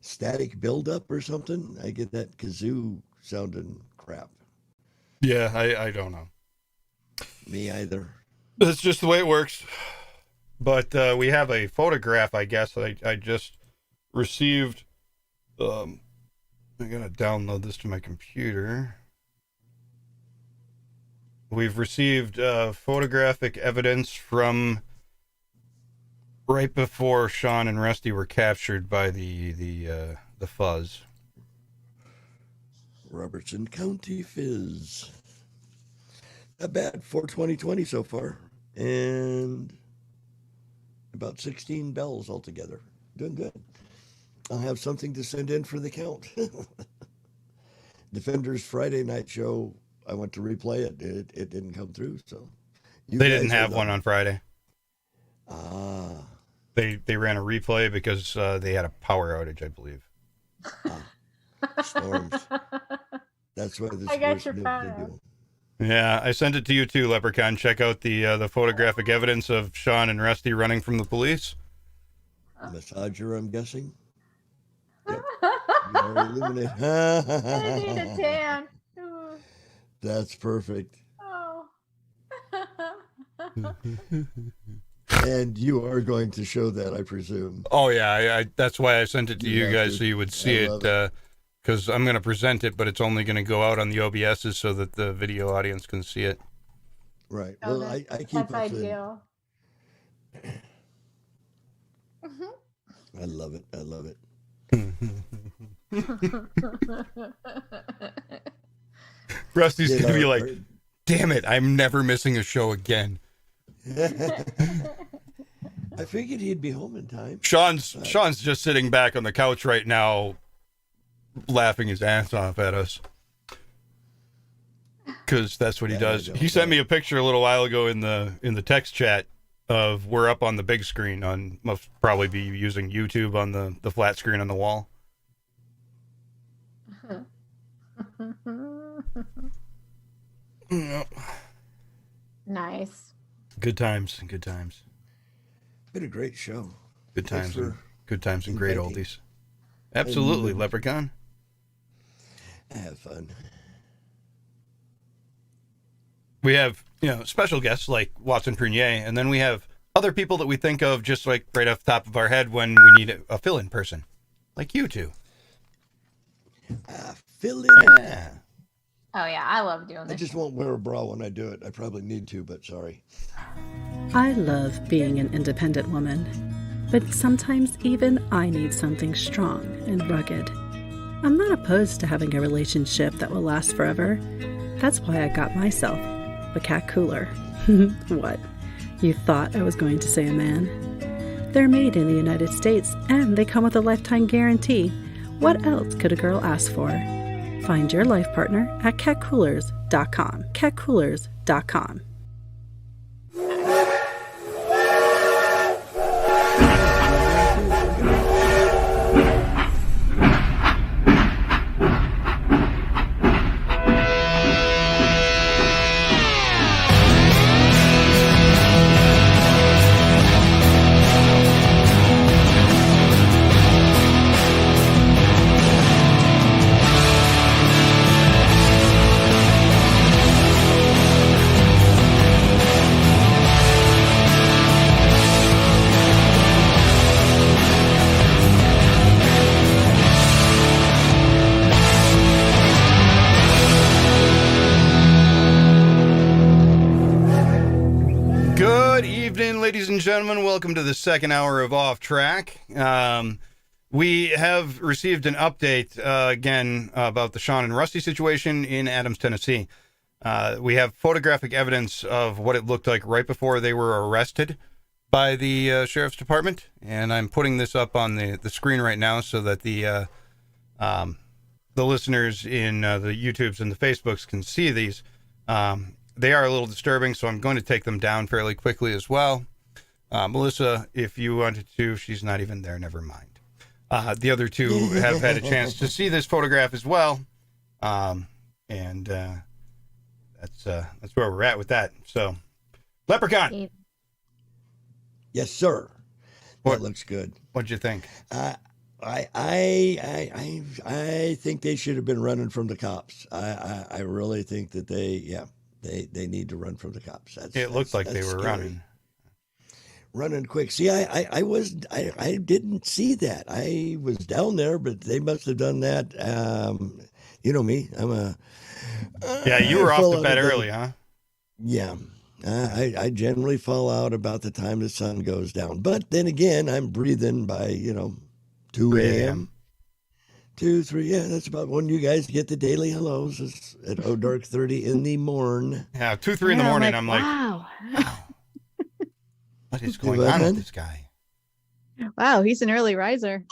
static buildup or something. I get that kazoo sounding crap. Yeah, I don't know. Me either. That's just the way it works. But we have a photograph, I guess, that I just received. I'm gonna download this to my computer. We've received photographic evidence from right before Sean and Rusty were captured by the fuzz. Robertson County Fizz. Not bad for 2020 so far. And about 16 bells altogether. Doing good. I'll have something to send in for the count. Defenders Friday night show, I went to replay it. It didn't come through, so. They didn't have one on Friday. Ah. They ran a replay because they had a power outage, I believe. Storms. That's why this I got worst your move power to out. do. Yeah, I sent it to you too, Leprechaun. Check out the photographic evidence of Sean and Rusty running from the police. Massager, I'm guessing. Yep. You are illuminated. I need a tan. Ooh. That's perfect. Oh. And you are going to show that, I presume. Oh yeah, that's why I sent it to you have guys to. so you would see I love it. Because I'm going to present it, but it's only going to go out on the OBSs so that the video audience can see it. Right. Oh, Well, I keep that's us in. ideal. I love it. I love it. Rusty's Did going to be our- like, damn it, I'm never missing a show again. I figured he'd be home in time. Sean's just sitting back on the couch right now, laughing his ass off at us. Because that's what he does. He sent me a picture a little while ago in the text chat of we're up on the big screen on, must probably be using YouTube on the flat screen on the wall. Nice. Good times. Been a great show. Good times and great oldies. Absolutely, Leprechaun. Have fun. We have, special guests like Watson Prunier, and then we have other people that we think of just like right off the top of our head when we need a fill-in person, like you two. Fill-in. Yeah. Oh yeah, I love doing this. I just won't wear a bra when I do it. I probably need to, but sorry. I love being an independent woman, but sometimes even I need something strong and rugged. I'm not opposed to having a relationship that will last forever. That's why I got myself a cat cooler. What? You thought I was going to say a man? They're made in the United States, and they come with a lifetime guarantee. What else could a girl ask for? Find your life partner at catcoolers.com. Catcoolers.com. Ladies and gentlemen, welcome to the second hour of Off Track. We have received an update again about the Sean and Rusty situation in Adams, Tennessee. We have photographic evidence of what it looked like right before they were arrested by the sheriff's department, and I'm putting this up on the screen right now so that the listeners in the YouTubes and the Facebooks can see these. They are a little disturbing, so I'm going to take them down fairly quickly as well. Melissa, if you wanted to, she's not even there, never mind. The other two have had a chance to see this photograph as well. And that's where we're at with that. So, Leprechaun. Yes, sir. That looks good. What'd you think? I think they should have been running from the cops. I really think that they need to run from the cops. It looked like they were scary. Running quick. See, I didn't see that. I was down there, but they must have done that. You know me. You were off the bed early, huh? Yeah. I generally fall out about the time the sun goes down. But then again, I'm breathing by, 2 a.m. 2, 3. Yeah, that's about when you guys get the daily hellos. It's at dark 30 in the morn. Yeah, 2, 3 in the morning. I'm like, wow. What is going on with this guy? Wow, he's an early riser.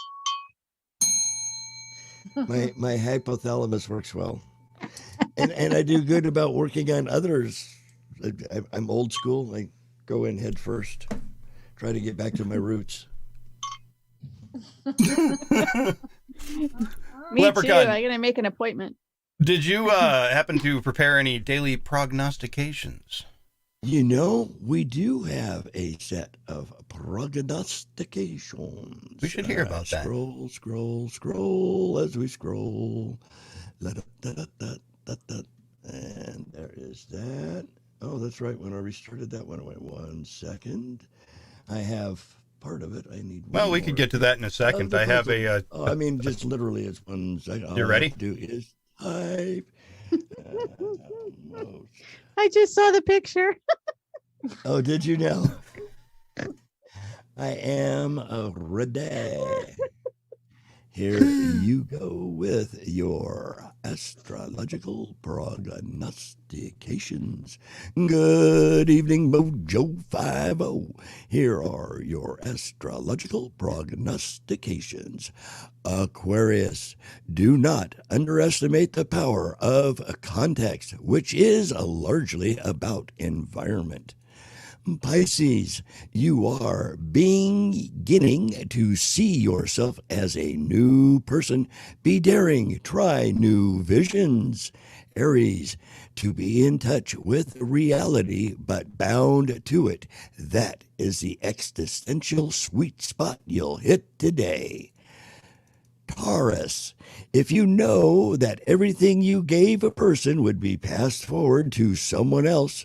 My hypothalamus works well. And I do good about working on others. I'm old school. I go in head first. Try to get back to my roots. Me Leprechaun. too. I'm gonna make an appointment. Did you happen to prepare any daily prognostications? We do have a set of prognostications. We should hear about that. Scroll as we scroll. And there is that. Oh, that's right. When I restarted that one, I went 1 second. I have part of it. I need. Well, we could get to that in a second. I have a. Just literally, it's 1 second. You ready? Do is type. I just saw the picture. Oh, did you know? I am ready. Here you go with your astrological prognostications. Good evening, Mojo 50. Here are your astrological prognostications. Aquarius, do not underestimate the power of context, which is largely about environment. Pisces, you are beginning to see yourself as a new person. Be daring, try new visions. Aries, to be in touch with reality but bound to it. That is the existential sweet spot you'll hit today. Taurus, if you know that everything you gave a person would be passed forward to someone else,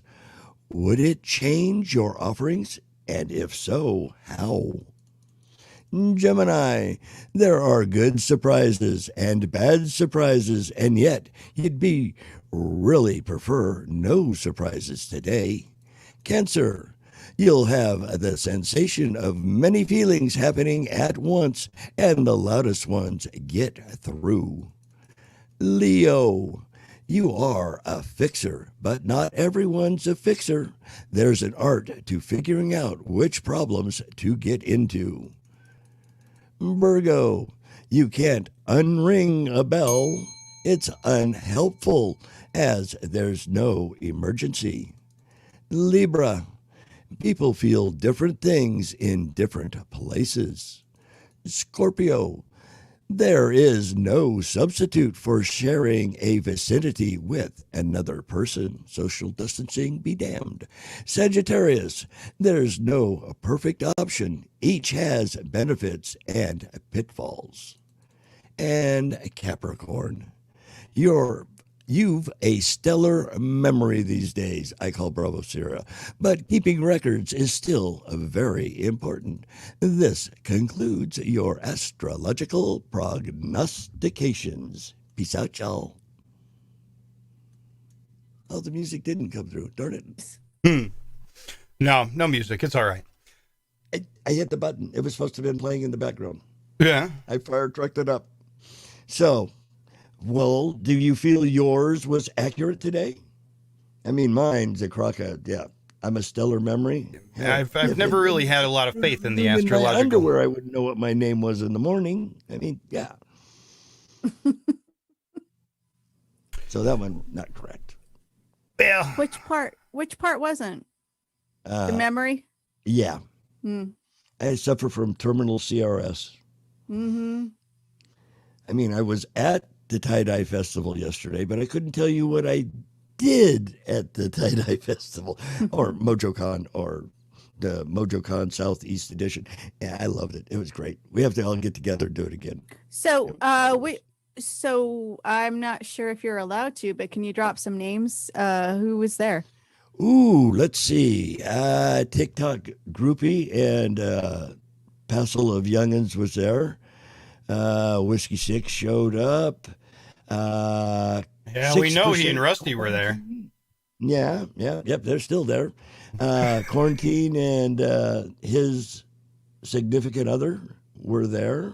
would it change your offerings? And if so, how? Gemini, there are good surprises and bad surprises, and yet you'd really prefer no surprises today. Cancer, you'll have the sensation of many feelings happening at once, and the loudest ones get through. Leo, you are a fixer, but not everyone's a fixer. There's an art to figuring out which problems to get into. Virgo, you can't unring a bell. It's unhelpful as there's no emergency. Libra, people feel different things in different places. Scorpio, there is no substitute for sharing a vicinity with another person. Social distancing be damned. Sagittarius, there's no perfect option. Each has benefits and pitfalls. And Capricorn, you've a stellar memory these days. I call Bravo Sierra. But keeping records is still very important. This concludes your astrological prognostications. Peace out, y'all. Oh, the music didn't come through. Darn it. No music. It's all right. I hit the button. It was supposed to have been playing in the background. Yeah. I fire trucked it up. So, well, do you feel yours was accurate today? I mean, mine's a crock of, yeah, I'm a stellar memory. Yeah, I've never really had a lot of faith in the astrological. In my underwear, I wouldn't know what my name was in the morning. I mean, yeah. So that one, not correct. Well, Which part wasn't? The memory? Yeah. Hmm. I suffer from terminal CRS. Mm-hmm. I mean, I was at the Tie-Dye Festival yesterday, but I couldn't tell you what I did at the Tie-Dye Festival or MojoCon or the MojoCon Southeast Edition. Yeah, I loved it. It was great. We have to all get together and do it again. So, so I'm not sure if you're allowed to, but can you drop some names? Who was there? Ooh, let's see. TikTok groupie and Passel of Youngins was there. Whiskey Six showed up. Yeah, we know he and Rusty were there. Yep, they're still there. Quarantine and his significant other were there.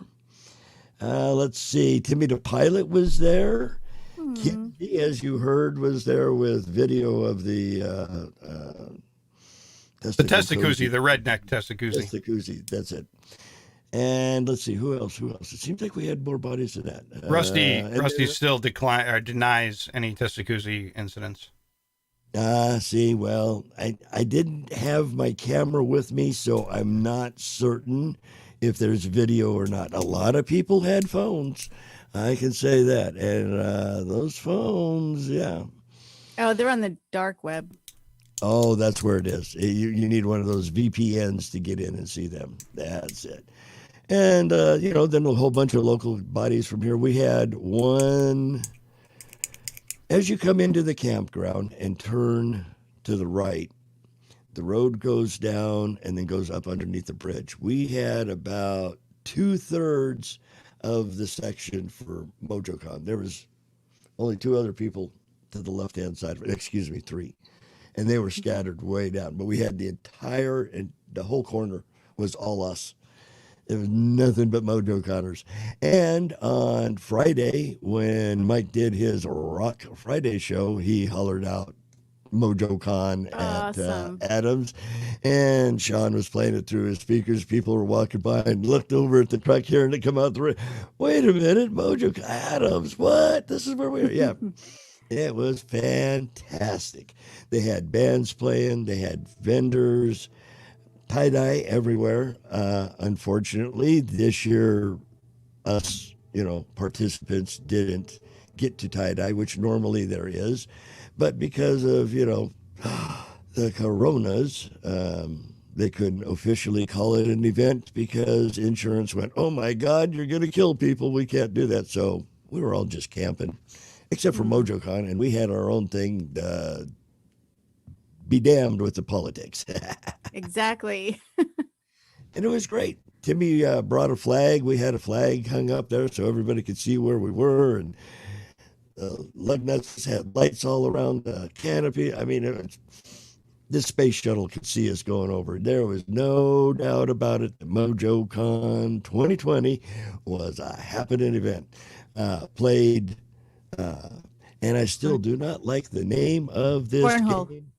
Let's see, Timmy the Pilot was there. Kenji, as you heard, was there with video of the Testacuzzi, the redneck Testacuzzi. Testacuzzi, that's it. And let's see, who else? It seems like we had more bodies than that. Rusty still denies any Testacuzzi incidents. See, well, I didn't have my camera with me, so I'm not certain if there's video or not. A lot of people had phones. I can say that. And those phones, yeah. Oh, they're on the dark web. Oh, that's where it is. You need one of those VPNs to get in and see them. That's it. And, then a whole bunch of local bodies from here. We had one, as you come into the campground and turn to the right, the road goes down and then goes up underneath the bridge. We had about 2/3 of the section for MojoCon. There was only 2 other people to the left-hand side. Excuse me, 3. And they were scattered way down. But we had the whole corner was all us. It was nothing but Mojo Connors. And on Friday, when Mike did his Rock Friday show, he hollered out Mojo Con at Awesome. Adams, and Sean was playing it through his speakers. People were walking by and looked over at the truck, hearing it come out the radio. Wait a minute, Mojo Adams, what? This is where we are. Yeah, it was fantastic. They had bands playing, they had vendors, tie-dye everywhere. Unfortunately, this year, us, participants didn't get to tie-dye, which normally there is. But because of, the coronas, they couldn't officially call it an event because insurance went, oh my God, you're going to kill people. We can't do that. So we were all just camping, except for MojoCon, and we had our own thing. Be damned with the politics. Exactly. And it was great. Timmy brought a flag. We had a flag hung up there so everybody could see where we were. And lug nuts had lights all around the canopy. I mean, this space shuttle could see us going over. There was no doubt about it. The MojoCon 2020 was a happening event. Played, and I still do not like the name of this Cornhole. game.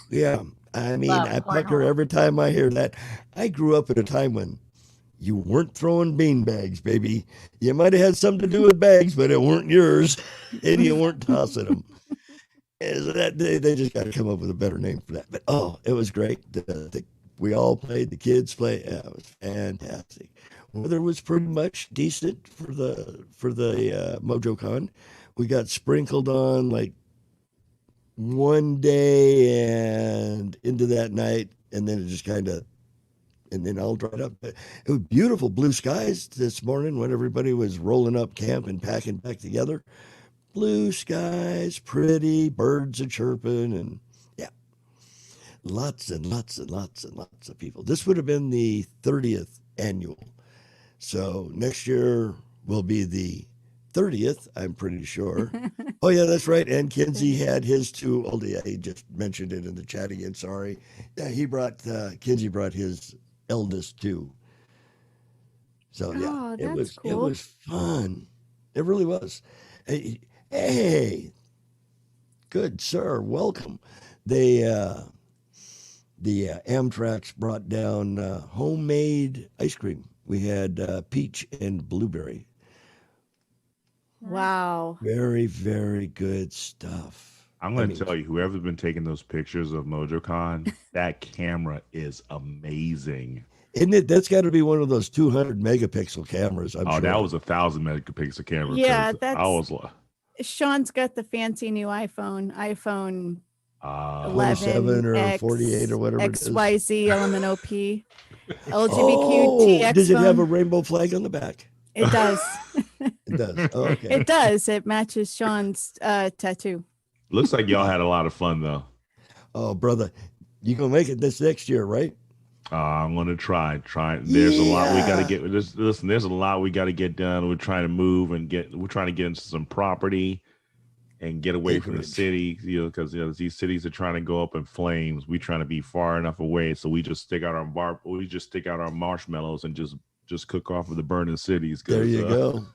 Yeah, I mean, Love I pucker cornhole. every time I hear that. I grew up at a time when you weren't throwing bean bags, baby. You might have had something to do with bags, but it weren't yours, and you weren't tossing them. And so they just got to come up with a better name for that. But it was great. We all played. The kids played. Yeah, it was fantastic. Weather was pretty much decent for the MojoCon. We got sprinkled on like one day and into that night, and then it just kind of, and then all dried up. But it was beautiful blue skies this morning when everybody was rolling up camp and packing back together. Blue skies, pretty, birds are chirping, and yeah, lots and lots and lots and lots of people. This would have been the 30th annual. So next year will be the 30th, I'm pretty sure. Oh, yeah, that's right. And Kinsey had his too. Oh, yeah, he just mentioned it in the chat again. Sorry. Yeah, Kinsey brought his eldest too. So, yeah, Oh, it that's was cool. fun. It really was. Hey, good sir, welcome. The Amtrak's brought down homemade ice cream. We had peach and blueberry. Wow. Very, very good stuff. I'm going to tell you, whoever's been taking those pictures of MojoCon, that camera is amazing. Isn't it? That's got to be one of those 200 megapixel cameras. I'm sure. That was 1,000 megapixel camera. Yeah, I was like, Sean's got the fancy new iPhone 27 or X, 48 or whatever it is. XYZ LMNOP LGBTQ Oh, TX does it have a phone. rainbow flag on the back? It does. It does. Oh, okay. It does. It matches Sean's tattoo. looks like y'all had a lot of fun, though. Oh, brother, you gonna make it this next year, right? I'm going to try. There's a lot we got to Yeah. get. Listen, there's a lot we got to get done. We're trying to move and we're trying to get into some property and get away from the Acreage. city, because these cities are trying to go up in flames. We trying to be far enough away, so we just stick out our marshmallows and just cook off of the burning cities. 'Cause, There you go.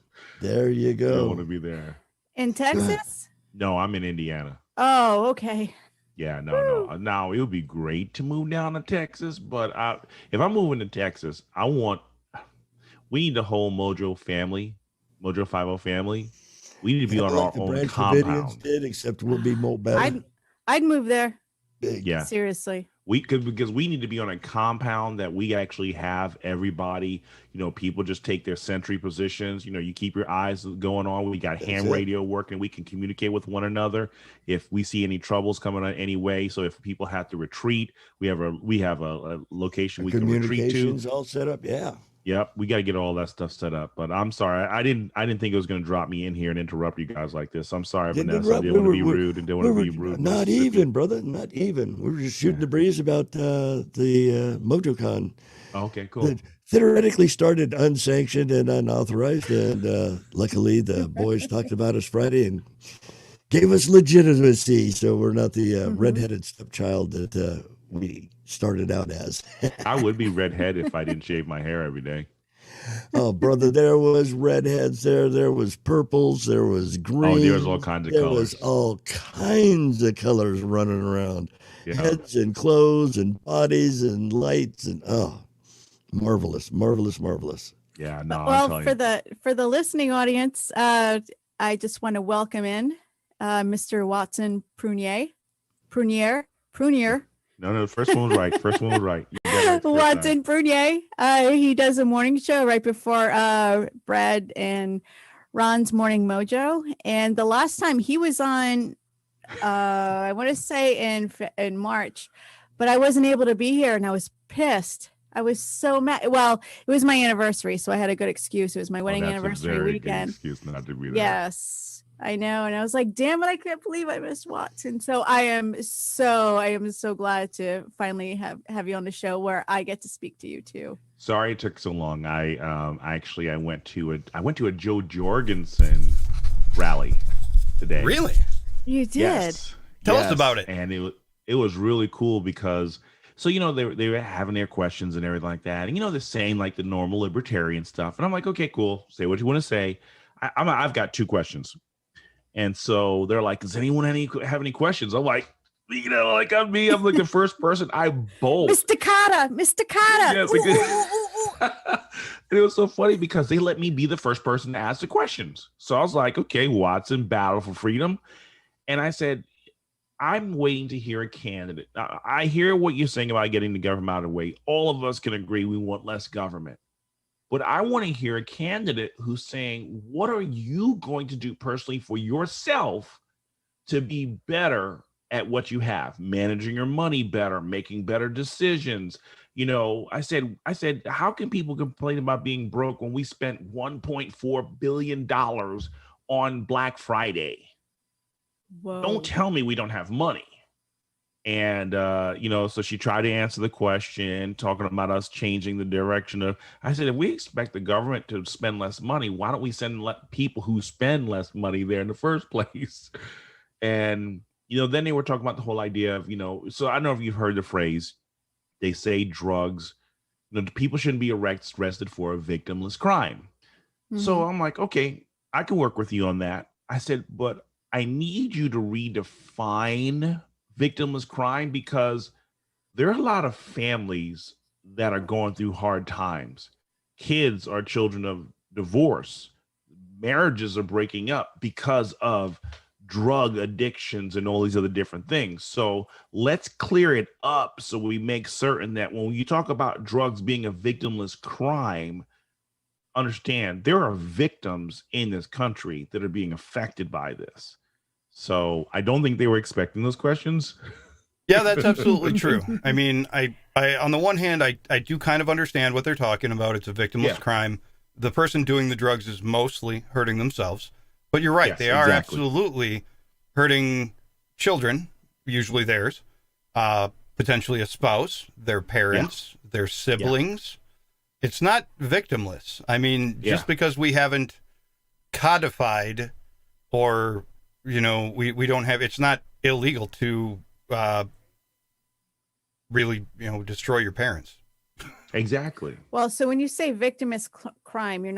There you I don't want go. to be there. In Texas? No, I'm in Indiana. Oh, okay. Yeah, no. Now it would be great to move down to Texas, but if I'm moving to Texas, we need the whole Mojo 50 family. We need to be Kinda on like our the own Branch Davidians compound. did, except we'll be more better. I'd move there. Big. Yeah, Seriously. because we need to be on a compound that we actually have everybody. People just take their sentry positions. You keep your eyes going on. We got ham it. radio working. We can communicate with one another if we see any troubles coming on any way. So if people have to retreat, we have a location we can retreat to. Communications all set up. Yeah. Yep, we got to get all that stuff set up. But I'm sorry, I didn't think it was going to drop me in here and interrupt you guys like this. I'm sorry, Didn't Vanessa. I interrupt. didn't want to be rude and didn't want to be rude. Not even, brother. Not even. We were just shooting the breeze about the MojoCon. Okay, cool. That theoretically started unsanctioned and unauthorized, and luckily the boys talked about us Friday and gave us legitimacy. So we're not the redheaded stepchild that we started out as. I would be redhead if I didn't shave my hair every day. Oh, brother, there was redheads there was purples, there was green. Oh, there was all kinds of there colors. was all kinds of colors running around. Yeah. Heads and clothes and bodies and lights and marvelous, marvelous, marvelous. Yeah, no, I'm Well, telling for the listening audience, I just want to welcome in Mr. Watson Prunier. No, the first one was right. First one was right. You got it right the first Watson Prunier. He does a morning show right before Brad and Ron's Morning Mojo. And the last time he was on, I want to say in March, but I wasn't able to be here and I was pissed. I was so mad. Well, it was my anniversary, so I had a good excuse. It was my wedding anniversary a very weekend. Good excuse not to be there. Yes, I know. And I was like, damn it, I can't believe I missed Watson. So I am so glad to finally have you on the show where I get to speak to you too. Sorry it took so long. I went to a Joe Jorgensen rally today. Really? You did? Yes. Tell us about it. And it was really cool because so they were having their questions and everything like that. And they're saying like the normal libertarian stuff. And I'm like, okay, cool. Say what you want to say. I've got 2 questions. And so they're like, does anyone have any questions? I'm like, like I'm me. I'm like the first person. I bolt. Mr. Carter. Yes, and it was so funny because they let me be the first person to ask the questions. So I was like, okay, Watson, Battle for Freedom. And I said, I'm waiting to hear a candidate. I hear what you're saying about getting the government out of the way. All of us can agree we want less government. But I want to hear a candidate who's saying, what are you going to do personally for yourself to be better at what you have, managing your money better, making better decisions? I said, how can people complain about being broke when we spent $1.4 billion on Black Friday? Whoa. Don't tell me we don't have money. And, so she tried to answer the question, talking about us changing the direction of, I said, if we expect the government to spend less money, why don't we send people who spend less money there in the first place? And, then they were talking about the whole idea of, so I don't know if you've heard the phrase, they say drugs, people shouldn't be arrested for a victimless crime. Mm-hmm. So I'm like, okay, I can work with you on that. I said, but I need you to redefine victimless crime because there are a lot of families that are going through hard times. Kids are children of divorce. Marriages are breaking up because of drug addictions and all these other different things. So let's clear it up so we make certain that when you talk about drugs being a victimless crime, understand there are victims in this country that are being affected by this. So I don't think they were expecting those questions. Yeah, that's absolutely true. I mean, I on the one hand, I do kind of understand what they're talking about. It's a victimless crime. The person doing the drugs is mostly hurting themselves. But you're right. Yes, they are absolutely hurting children, usually theirs, potentially a spouse, their parents, their siblings. Yeah. It's not victimless. I mean, just because we haven't codified or, we don't have, it's not illegal to really, destroy your parents. Exactly. Well, so when you say victimless crime, you're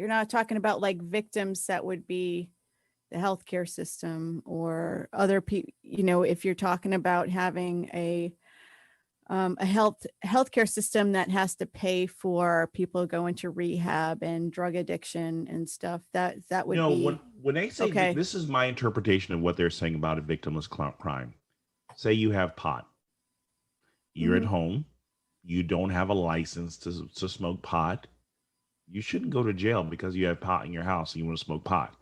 not talking about like victims that would be the healthcare system or other people, if you're talking about having a healthcare system that has to pay for people going to rehab and drug addiction and stuff, that would be. When they say this is my interpretation of what they're saying about a victimless crime. Say you have pot. You're at home. You don't have a license to smoke pot. You shouldn't go to jail because you have pot in your house and you want to smoke pot.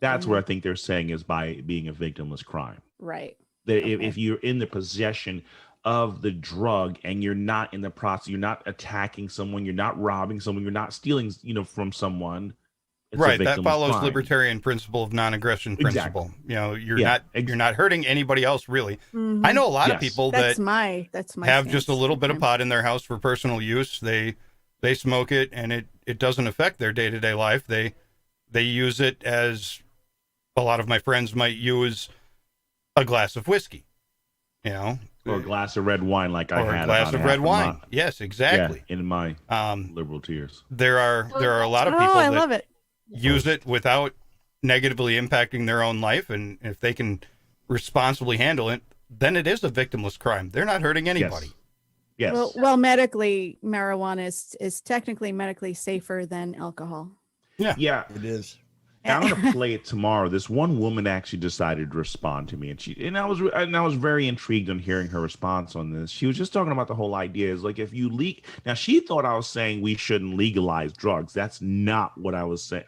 That's what I think they're saying is by being a victimless crime. Right. That if you're in the possession of the drug and you're not in the process, you're not attacking someone, you're not robbing someone, you're not stealing, from someone. Right. That follows crime. Libertarian principle of non-aggression principle. Exactly. You're not hurting anybody else really. Mm-hmm. I know a lot of people that have just a little bit of pot in their house for personal use. They smoke it and it doesn't affect their day-to-day life. They use it as a lot of my friends might use a glass of whiskey, Or a glass of red wine, like I or had a glass about of half red a wine. month. Yes, exactly. Yeah, in my Um, liberal tears. there are a lot of Oh, people I that love it. use it without negatively impacting their own life, and if they can responsibly handle it, then it is a victimless crime. They're not hurting anybody. Yes. Well, medically, marijuana is technically medically safer than alcohol. Yeah. It is. I'm gonna play it tomorrow. This one woman actually decided to respond to me, and I was very intrigued on hearing her response on this. She was just talking about the whole idea is like if you leak. Now she thought I was saying we shouldn't legalize drugs. That's not what I was saying.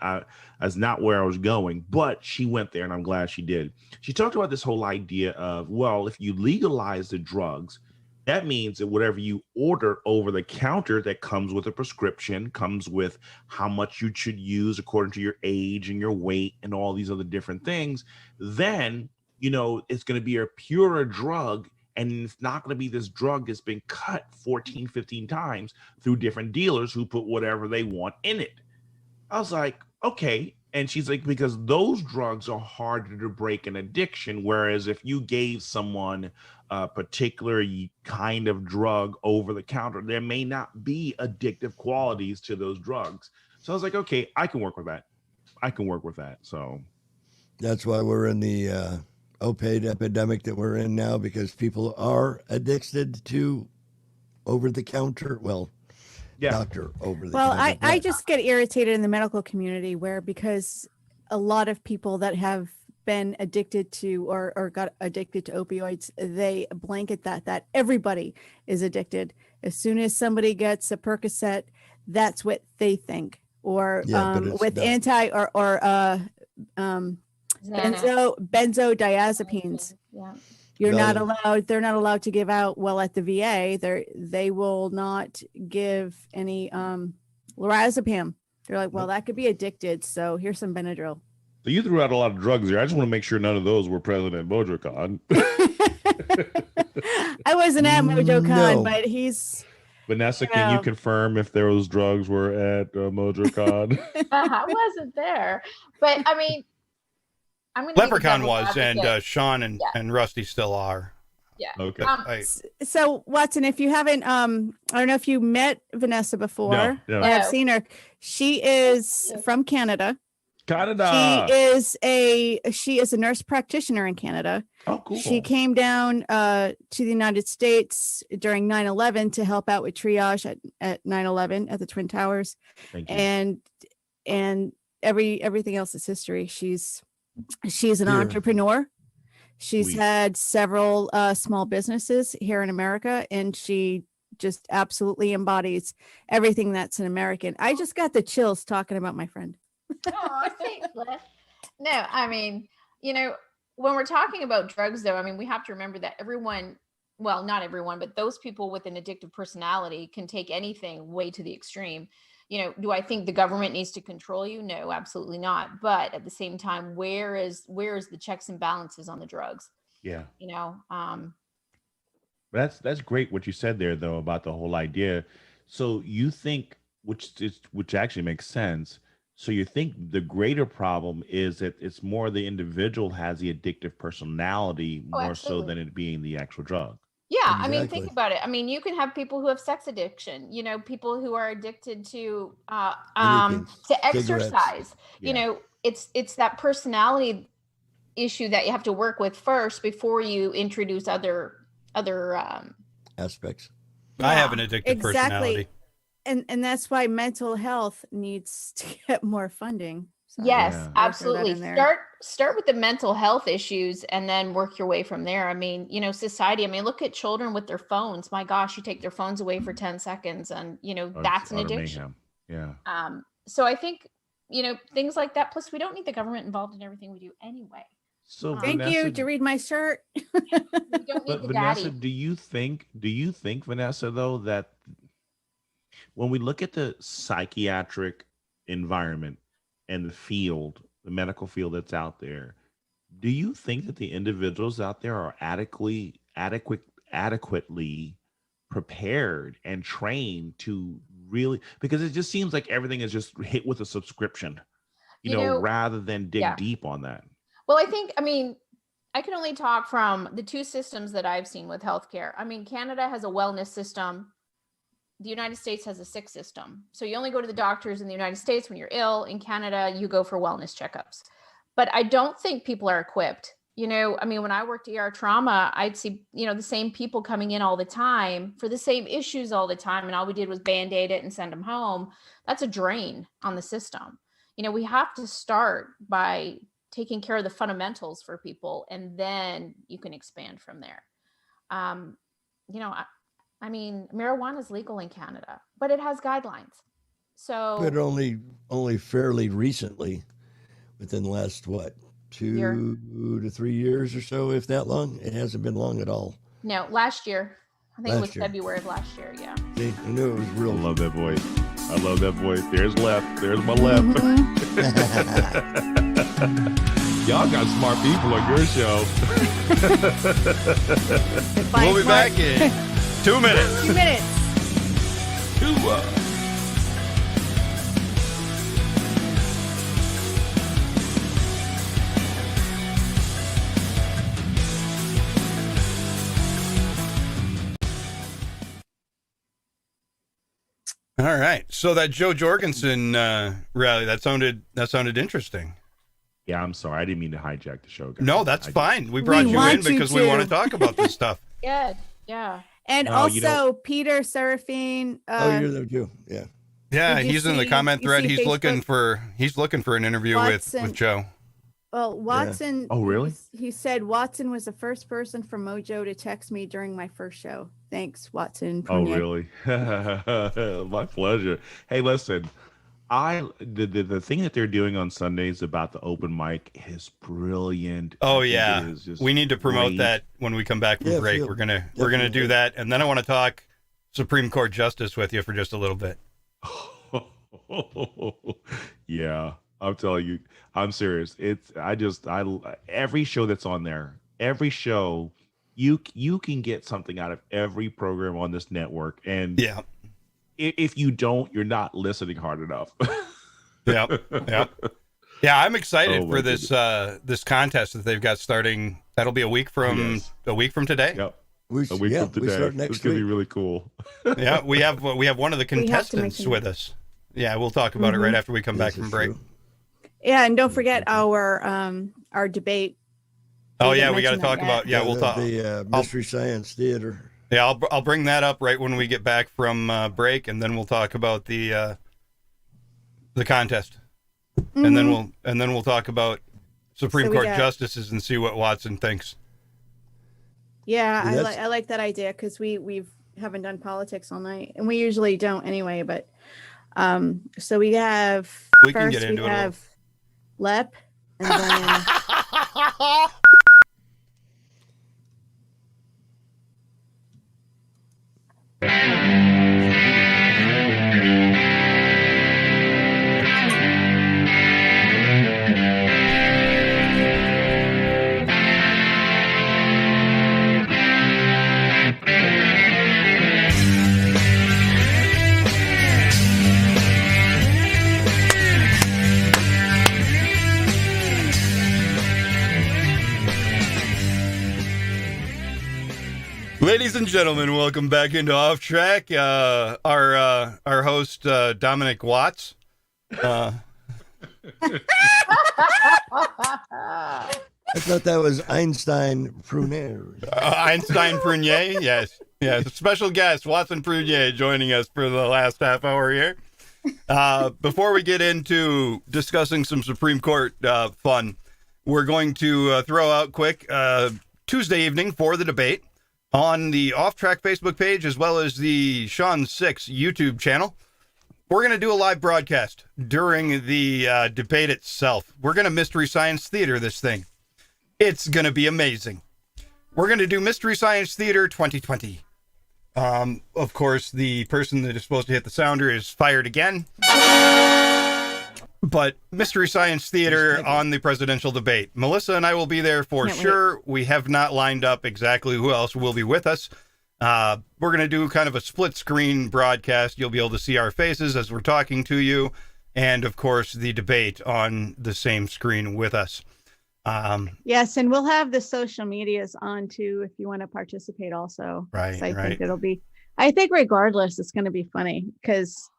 That's not where I was going. But she went there, and I'm glad she did. She talked about this whole idea of, well, if you legalize the drugs, that means that whatever you order over the counter that comes with a prescription, comes with how much you should use according to your age and your weight and all these other different things, then, it's going to be a purer drug. And it's not going to be this drug that's been cut 14, 15 times through different dealers who put whatever they want in it. I was like, okay. And she's like, because those drugs are harder to break an addiction. Whereas if you gave someone a particular kind of drug over the counter, there may not be addictive qualities to those drugs. So I was like, okay, I can work with that. So That's why we're in the opioid epidemic that we're in now, because people are addicted to over-the-counter. Well, doctor over the Well, counter. I just get irritated in the medical community because a lot of people that have been addicted to or got addicted to opioids, they blanket that everybody is addicted. As soon as somebody gets a Percocet, that's what they think. Or with benzodiazepines. Yeah. They're not allowed to give out. Well, at the VA, they will not give any lorazepam. They're like, well, that could be addicted, so here's some Benadryl. So you threw out a lot of drugs here. I just want to make sure none of those were present at MojoCon. I wasn't at MojoCon, but he's. Vanessa, can you confirm if those drugs were at MojoCon? I wasn't there, but I mean, I'm going to. Leprechaun was, and Sean and Rusty still are. Yeah. Okay. So Watson, if you haven't, I don't know if you met Vanessa before. No. I've seen her. She is from Canada. Canada. She is a nurse practitioner in Canada. Oh, cool. She came down to the United States during 9/11 to help out with triage at 9/11 at the Twin Towers. Thank you. And everything else is history. She's an entrepreneur. She's had several small businesses here in America, and she just absolutely embodies everything that's an American. I just got the chills talking about my friend. Oh, thanks, Liz. No, I mean, when we're talking about drugs, though, I mean, we have to remember that everyone, well, not everyone, but those people with an addictive personality can take anything way to the extreme. Do I think the government needs to control you? No, absolutely not. But at the same time, where is the checks and balances on the drugs? Yeah. That's great what you said there, though, about the whole idea. So you think, which actually makes sense. So you think the greater problem is that it's more the individual has the addictive personality more so than it being the actual drug. Yeah. Exactly. I mean, think about it. I mean, you can have people who have sex addiction, people who are addicted to exercise, it's that personality issue that you have to work with first before you introduce other aspects. I have an addictive personality. And that's why mental health needs to get more funding. So yes, absolutely. Start with the mental health issues and then work your way from there. I mean, society, look at children with their phones. My gosh, you take their phones away for 10 seconds and, that's an addiction. Yeah. So I think, things like that. Plus, we don't need the government involved in everything we do anyway. So thank you to read my shirt. We don't need the Vanessa, daddy. do you think, Vanessa, though, that when we look at the psychiatric environment and the medical field that's out there, do you think that the individuals out there are adequately prepared and trained to really, because it just seems like everything is just hit with a subscription, rather than dig deep on that? Well, I I can only talk from the two systems that I've seen with healthcare. I mean, Canada has a wellness system. The United States has a sick system. So you only go to the doctors in the United States when you're ill. In Canada, you go for wellness checkups. But I don't think people are equipped. I mean, when I worked ER trauma, I'd see, the same people coming in all the time for the same issues all the time. And all we did was Band-Aid it and send them home. That's a drain on the system. We have to start by taking care of the fundamentals for people, and then you can expand from there. I mean, marijuana is legal in Canada, but it has guidelines. So, but only fairly recently, within the last 2 to 3 years or so, if that long. It hasn't been long at all. No, last year. I think it was February of last year. Yeah. See, I knew it was real. I love that voice. I love that voice. There's left. There's my left. Y'all got smart people on your show. We'll be back in 2 minutes. 2 minutes. All right. So that Joe Jorgensen rally, that sounded interesting. Yeah, I'm sorry. I didn't mean to hijack the show, guys. No, that's fine. We brought you in because we want to talk about this stuff. Good. Yeah. And also Peter Seraphine. You're there too. Yeah. Yeah, he's in the comment thread. He's looking for an interview with Joe. Well, Watson. Yeah. Oh, really? He said Watson was the first person from Mojo to text me during my first show. Thanks, Watson. Oh, really? My pleasure. Hey, listen, the thing that they're doing on Sundays about the open mic is brilliant. Oh yeah, we need to promote that when we come back from break. We're gonna do that, and then I want to talk Supreme Court justice with you for just a little bit. Yeah, I'm telling you, I'm serious. Every show that's on there, every show, you can get something out of every program on this network, and yeah. If you don't, you're not listening hard enough. Yeah. I'm excited for this this contest that they've got starting. That'll be a week from today. Yep. A week from today. We start next it's gonna be really cool. Yeah, we have one of the contestants with us. Yeah, we'll talk about it right after we come back from break. True. Yeah, and don't forget our debate. Oh yeah, we got to talk about. Yeah, we'll talk the Mystery Science Theater. Yeah, I'll bring that up right when we get back from break, and then we'll talk about the contest, and then we'll talk about Supreme Court justices and see what Watson thinks. Yeah, I like that idea because we haven't done politics all night, and we usually don't anyway. But so we have Lep, and then. Ladies and gentlemen, welcome back into Off Track. Our host Dominic Watts. I thought that was Einstein Prunier. Einstein Prunier, yes. Special guest Watson Prunier joining us for the last half hour here. Before we get into discussing some Supreme Court fun, we're going to throw out quick Tuesday evening for the debate on the Off Track Facebook page, as well as the Sean 6 YouTube channel. We're going to do a live broadcast during the debate itself. We're going to Mystery Science Theater this thing. It's going to be amazing. We're going to do Mystery Science Theater 2020. Of course, the person that is supposed to hit the sounder is fired again. But Mystery Science Theater on the presidential debate. Melissa and I will be there for sure. We have not lined up exactly who else will be with us. We're going to do kind of a split screen broadcast. You'll be able to see our faces as we're talking to you. And of course, the debate on the same screen with us. Yes, and we'll have the social medias on too if you want to participate also. Right, I right. think I think regardless, it's going to be funny because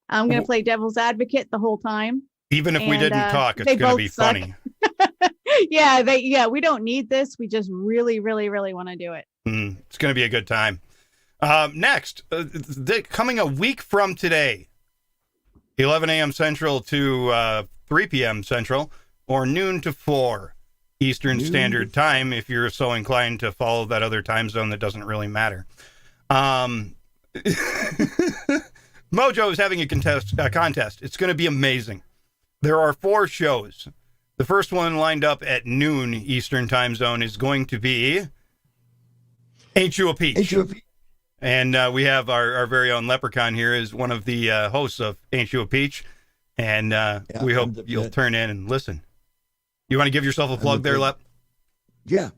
I'm going to play devil's advocate the whole time. Even if we didn't talk, it's they going to both be suck. funny. We don't need this. We just really, really, really want to do it. It's going to be a good time. Next, coming a week from today, 11 a.m. Central to 3 p.m. Central, or noon to 4 Eastern Standard Time, if you're so inclined to follow that other time zone that doesn't really matter. Mojo is having a contest. It's going to be amazing. There are 4 shows. The first one lined up at noon Eastern Time Zone is going to be Ain't You a Peach? And we have our very own Leprechaun here as one of the hosts of Ain't You a Peach. And we hope you'll turn in and listen. You want to give yourself a plug there, Lep? Yeah.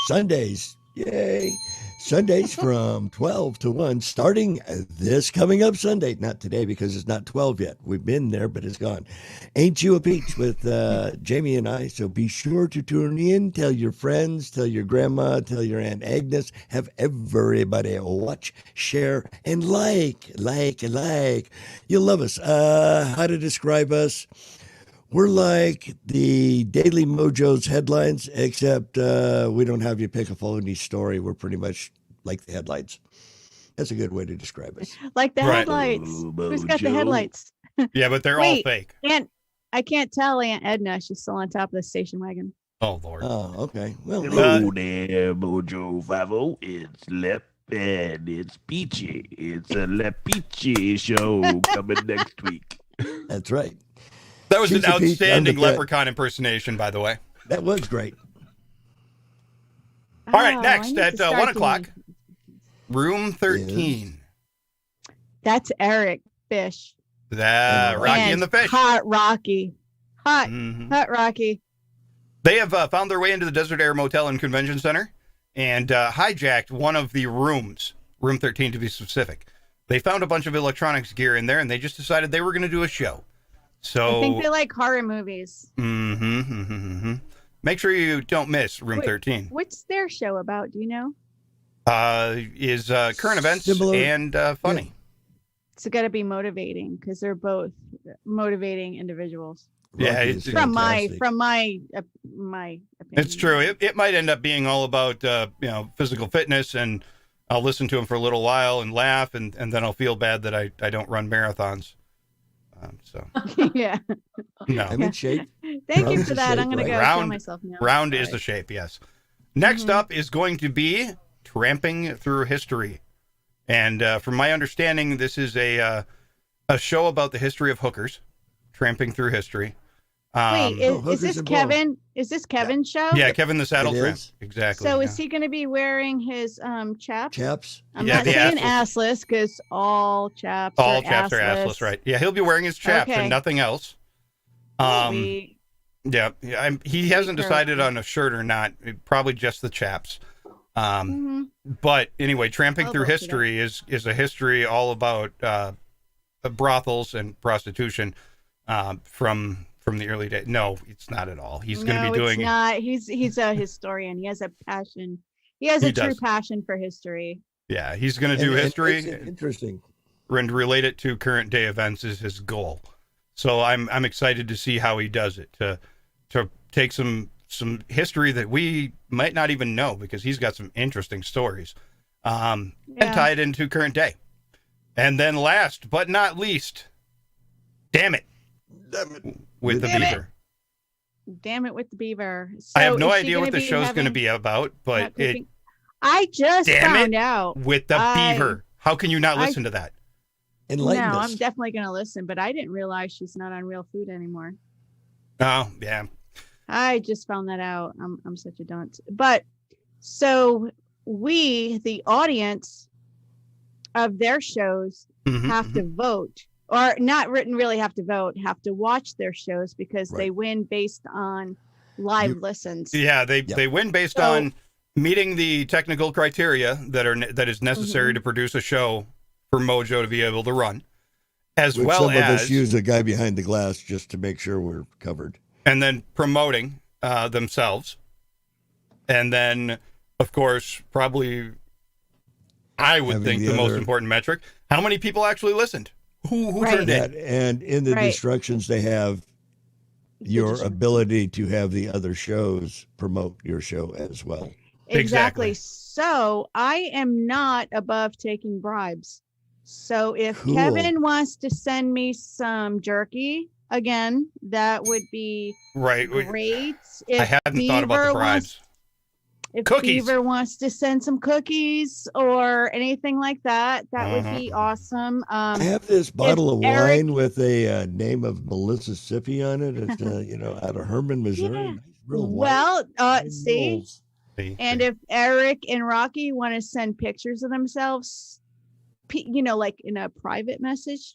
Sundays. Yay. Sundays from 12 to 1, starting this coming up Sunday. Not today because it's not 12 yet. We've been there, but it's gone. Ain't You a Peach with Jamie and I. So be sure to tune in. Tell your friends, tell your grandma, tell your Aunt Agnes. Have everybody watch, share, and like. You'll love us. How to describe us? We're like the Daily Mojo's headlines, except we don't have you pick a phony story. We're pretty much like the headlights. That's a good way to describe us. Like the headlights. Who's got the headlights? Yeah, but they're all fake. I can't tell Aunt Edna. She's still on top of the station wagon. Oh, Lord. Oh, okay. Well, hello there, Mojo 50. It's Lep and it's Peachy. It's a Lep Peachy show coming next week. That's right. That was an outstanding Leprechaun impersonation, by the way. That was great. All right, next at 1 o'clock, Room 13. That's Eric Fish. Rocky and the Fish. Hot Rocky. Hot Rocky. They have found their way into the Desert Air Motel and Convention Center and hijacked one of the rooms, Room 13 to be specific. They found a bunch of electronics gear in there, and they just decided they were going to do a show. So I think they like horror movies. Make sure you don't miss Room 13. What's their show about? Do you know? Is current events and funny. Yeah. It's got to be motivating because they're both motivating individuals. Yeah, from my opinion. It's true. It might end up being all about physical fitness, and I'll listen to them for a little while and laugh, and then I'll feel bad that I don't run marathons. Yeah. No. I'm in shape. Thank you for that. I'm going to go kill myself now. Round is the shape, yes. Next up is going to be Tramping Through History. And from my understanding, this is a show about the history of hookers, tramping through history. Wait, is this Kevin? Is this Kevin's show? Yeah, Kevin the Saddle Tramp. Exactly. So is he going to be wearing his chaps? Chaps. I'm not saying assless because all chaps are assless, right? Yeah, he'll be wearing his chaps and nothing else. He hasn't decided on a shirt or not. Probably just the chaps. But anyway, Tramping Through History is a history all about brothels and prostitution from the early days. No, it's not at all. He's going to be doing. It's not. He's a historian. He has a passion. He has a true passion for history. Yeah, he's going to do history. Interesting. And relate it to current day events is his goal. So I'm excited to see how he does it. To take some history that we might not even know, because he's got some interesting stories, and tie it into current day. And then last but not least, Damn It. With the Beaver. Damn It with the Beaver. So I have no idea what the show's going to be about, but I just found out. With the Beaver. How can you not listen to that? Enlighten us. I'm definitely going to listen, but I didn't realize she's not on Real Food anymore. Oh, yeah. I just found that out. I'm such a dunce. But so we, the audience of their shows, have to vote. Or not really have to vote, have to watch their shows because they win based on live listens. Yeah, they win based on meeting the technical criteria that is necessary to produce a show for Mojo to be able to run, as well as some of us use a guy behind the glass just to make sure we're covered. And then promoting themselves. And then, of course, probably I would Having think the the most other- important metric, how many people actually listened? Who Right. turned in? That, and in the Right. instructions, they have your Digital. ability to have the other shows promote your show as well. Exactly. Exactly. So I am not above taking bribes. So if Cool. Kevin wants to send me some jerky again, that would be Right. great. I If hadn't thought about the Beaver bribes. If Cookies. Beaver wants to send some cookies or anything like that, that would be awesome. I have this bottle of Eric- wine with a name of Mississippi on it. It's out of Herman, Missouri. Yeah. Nice, real white. Well, Fine see, rolls. and if Eric and Rocky want to send pictures of themselves, like in a private message,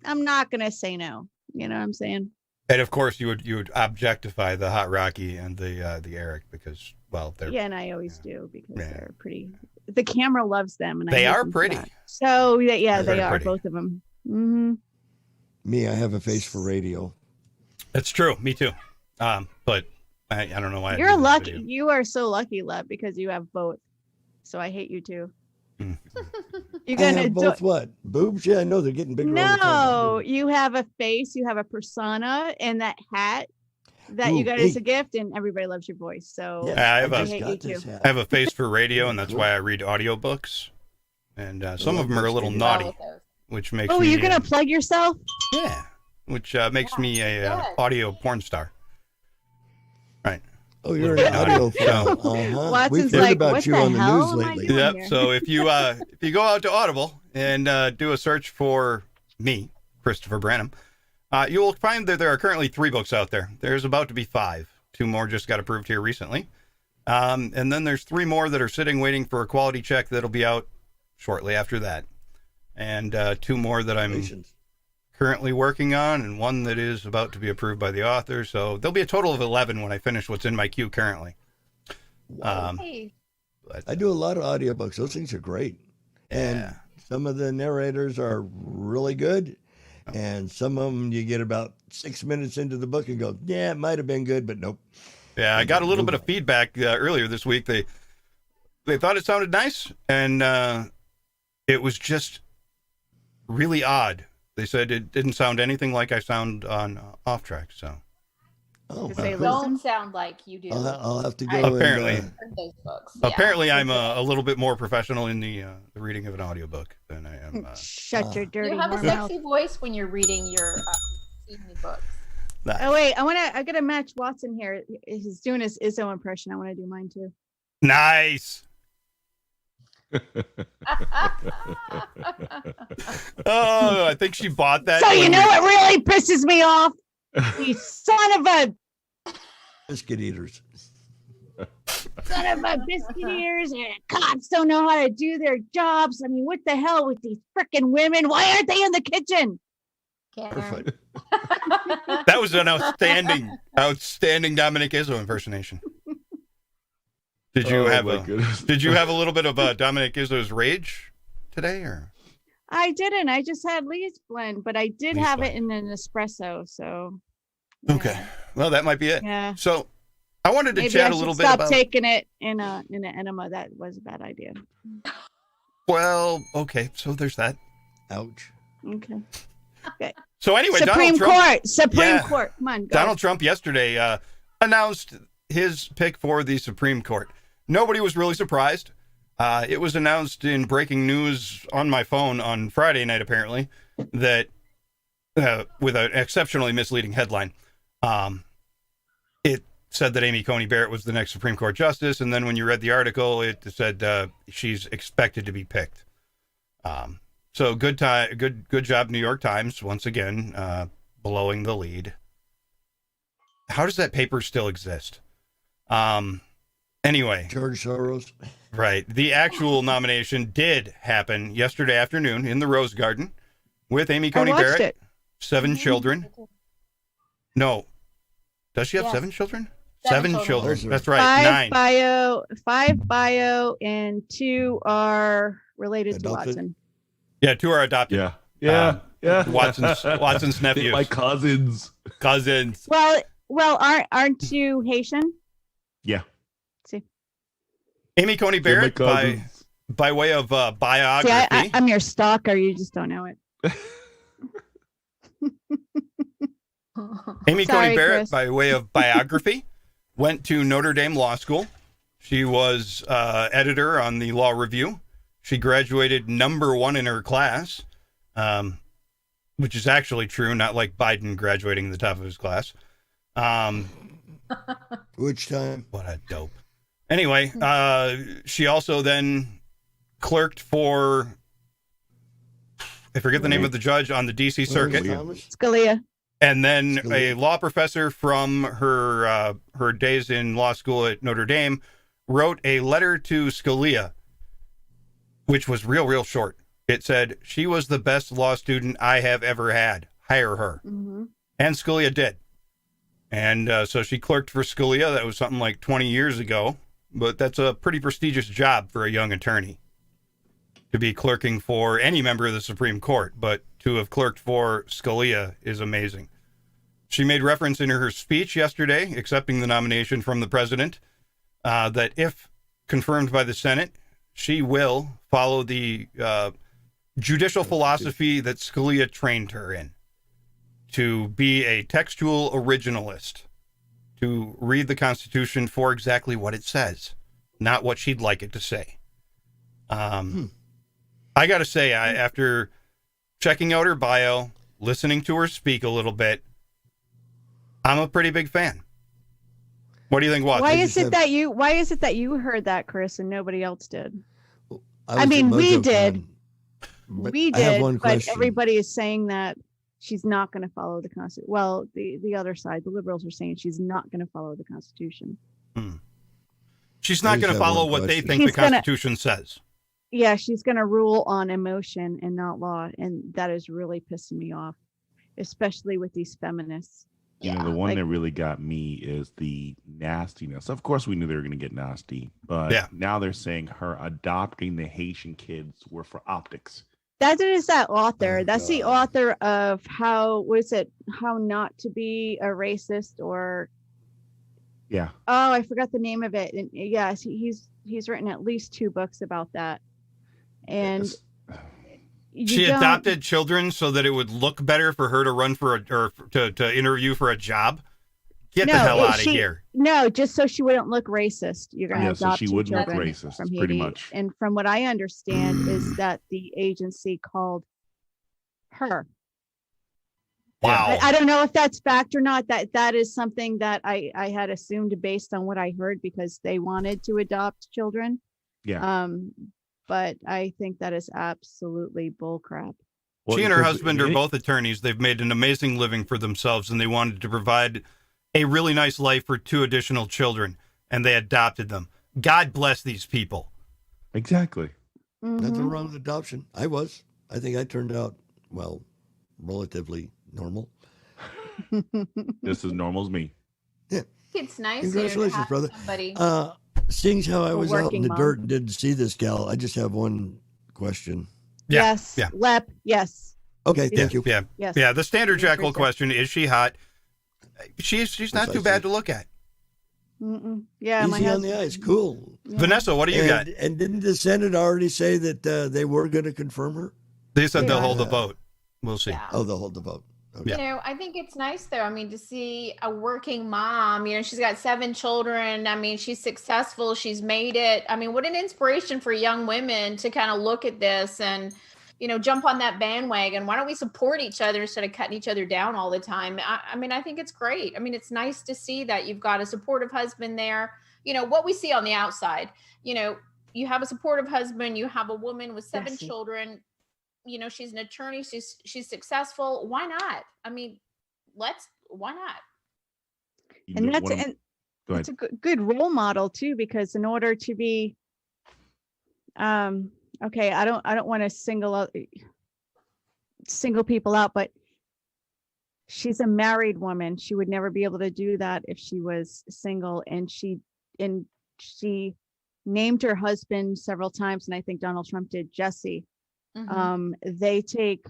I'm not gonna say no. You know what I'm saying? And of course, you would objectify the Hot Rocky and the Eric because, well, they're Yeah, and I always do because Yeah. they're pretty. The camera loves them, and I They hate are them for pretty. that. So yeah, They're they are pretty. both of them. Hmm. Me, I have a face for radio. That's true. Me too. But I don't know why. I You're do this lucky. video. You are so lucky, Lev, because you have both. So I hate you too. Mm. You're I gonna have both what? Boobs? Yeah, I know they're getting bigger. all the time. No, you have a face, you have a persona, and that hat that you Ooh, got as hey. a gift, and everybody loves your voice. So I have a- just hate got you this too. hat. I have a face for radio, and that's why I read audiobooks. And some of them are a little naughty, which makes Oh, me. you're gonna plug yourself? Yeah, which makes me a Yeah. audio porn star. Right. Oh, you're Little an bit audio naughty. fan. So- Uh-huh. Watson's We've heard like, about what you the on the hell news am I lately. doing? Yep. here. So if you go out to Audible and do a search for me, Christopher Branham, you will find that there are currently 3 books out there. There's about to be 5. 2 more just got approved here recently. And then there's 3 more that are sitting waiting for a quality check that'll be out shortly after that. And 2 more that I'm Congratulations. currently working on, and 1 that is about to be approved by the author. So there'll be a total of 11 when I finish what's in my queue currently. Hey, But, I do a lot of audiobooks. Those things are great. And Yeah. some of the narrators are really good. And some of them you get about 6 minutes into the book and go, yeah, it might have been good, but nope. yeah, I got a little bit of feedback earlier this week. They thought it sounded nice, and it was just really odd. They said it didn't sound anything like I sound on Off Track. So Oh, Because they cool. listen. don't sound like you do. I'll have to go. I- Apparently. And, Heard those books. Yeah. apparently, I'm a little bit more professional in the reading of an audiobook than I am. Shut your dirty You have a whore mouth. sexy voice when you're reading your evening books. Oh wait, I gotta match Watson here. He's doing his Izzo impression. I want to do mine too. Nice. Oh, I think she bought that. So you when know we- what really pisses me off? You son of a biscuit eaters. biscuit ears, and cops don't know how to do their jobs. I mean, what the hell with these freaking women? Why aren't they in the kitchen? Perfect. That was an outstanding Dominic Izzo impersonation. Did you Oh, have my a goodness. Did you have a little bit of Dominic Izzo's rage today, or? I didn't. I just had Lee's blend, but I did Lee's have blend. it in an espresso. So Okay, well that might be it. yeah. So I wanted to Maybe chat I a little should bit stop about. taking it in an enema. That was a bad idea. Well, okay, so there's that. Ouch. Okay. So anyway, Supreme Supreme Yeah. Court. Come on, go. Donald Trump yesterday announced his pick for the Supreme Court. Nobody was really surprised. It was announced in breaking news on my phone on Friday night, apparently, that with an exceptionally misleading headline. It said that Amy Coney Barrett was the next Supreme Court justice, and then when you read the article, it said she's expected to be picked. So good job, New York Times, once again, blowing the lead. How does that paper still exist? Anyway, George Soros. right. The actual nomination did happen yesterday afternoon in the Rose Garden with Amy I Coney watched Barrett, it. 7 children. No. Does she have Yes. 7 children? 7 7 children. children. That's right. 9. Five bio, and 2 are related Adopted? to Watson. Yeah, 2 are adopted. Yeah. Yeah. Watson's They're nephews. my cousins. Cousins. Well, Well, aren't you Haitian? Yeah. See, Amy Coney Barrett by way of biography. See, I'm your stalker. You just don't know it. Amy Sorry, Coney Barrett, Chris. by way of biography, went to Notre Dame Law School. She was editor on the Law Review. She graduated #1 in her class, which is actually true, not like Biden graduating the top of his class. Which time? What a dope. Anyway, she also then clerked for, I forget the name of the judge on the D.C. Circuit. Scalia. And then a law professor from her days in law school at Notre Dame wrote a letter to Scalia, which was real short. It said, "She was the best law student I have ever had. Hire her." Mm-hmm. And Scalia did. And so she clerked for Scalia. That was something like 20 years ago. But that's a pretty prestigious job for a young attorney, to be clerking for any member of the Supreme Court. But to have clerked for Scalia is amazing. She made reference in her speech yesterday, accepting the nomination from the president, that if confirmed by the Senate, she will follow the judicial philosophy that Scalia trained her in, to be a textual originalist, to read the Constitution for exactly what it says, not what she'd like it to say. I got to say, after checking out her bio, listening to her speak a little bit, I'm a pretty big fan. What do you think, Watson? Why is it that you heard that, Chris, and nobody else did? I mean, we did. But We I have did, one but question. everybody is saying that she's not going to follow the Constitution. Well, the other side, the liberals, are saying she's not going to follow the Constitution. She's not going to follow what they think the Constitution says. Yeah, she's going to rule on emotion and not law, and that is really pissing me off, especially with these feminists. You know, the one that really got me is the nastiness. Of course, we knew they were going to get nasty, but now they're saying her adopting the Haitian kids were for optics. That is that author. That's the author of how not to be a racist, or yeah. Oh, I forgot the name of it. And yes, he's written at least 2 books about that. And she adopted children so that it would look better for her to run for to interview for a job. Get the hell out of here. No, just so she wouldn't look racist. You're going to adopt so she wouldn't look racist, from Haiti. Pretty much. And from what I understand is that the agency called her. Wow. I don't know if that's fact or not. That is something that I had assumed based on what I heard, because they wanted to adopt children. Yeah. But I think that is absolutely bullcrap. She and her husband are both attorneys. They've made an amazing living for themselves, and they wanted to provide a really nice life for 2 additional children, and they adopted them. God bless these people. Exactly. Nothing wrong with adoption. I think I turned out, well, relatively normal. Just as normal as me. Yeah. It's nice. Congratulations, brother. Somebody. Seeing how I was out in the dirt and didn't see this gal, I just have one question. Yeah. Yes. Yeah. Lep. Yes. Okay. Thank you. Yeah. Yes. Yeah. The standard Jackal question: is she hot? She's not too bad to look at. Yeah. Easy on the eyes. Cool. Yeah. Vanessa, what do you got? And didn't the Senate already say that they were going to confirm her? They said they'll hold the vote. We'll see. Yeah. Oh, they'll hold the vote. Okay. You know, I think it's nice though. I mean, to see a working mom, you know, she's got 7 children. I mean, she's successful. She's made it. I mean, what an inspiration for young women to kind of look at this and, you know, jump on that bandwagon. Why don't we support each other instead of cutting each other down all the time? I mean, I think it's great. I mean, it's nice to see that you've got a supportive husband there. You know, what we see on the outside, you know, you have a supportive husband, you have a woman with 7 children. You know, she's an attorney, she's successful. Why not? I mean, why not? And that's a good role model too, because in order to be okay, I don't want to single people out, but she's a married woman. She would never be able to do that if she was single, and she named her husband several times, and I think Donald Trump did, Jesse. They take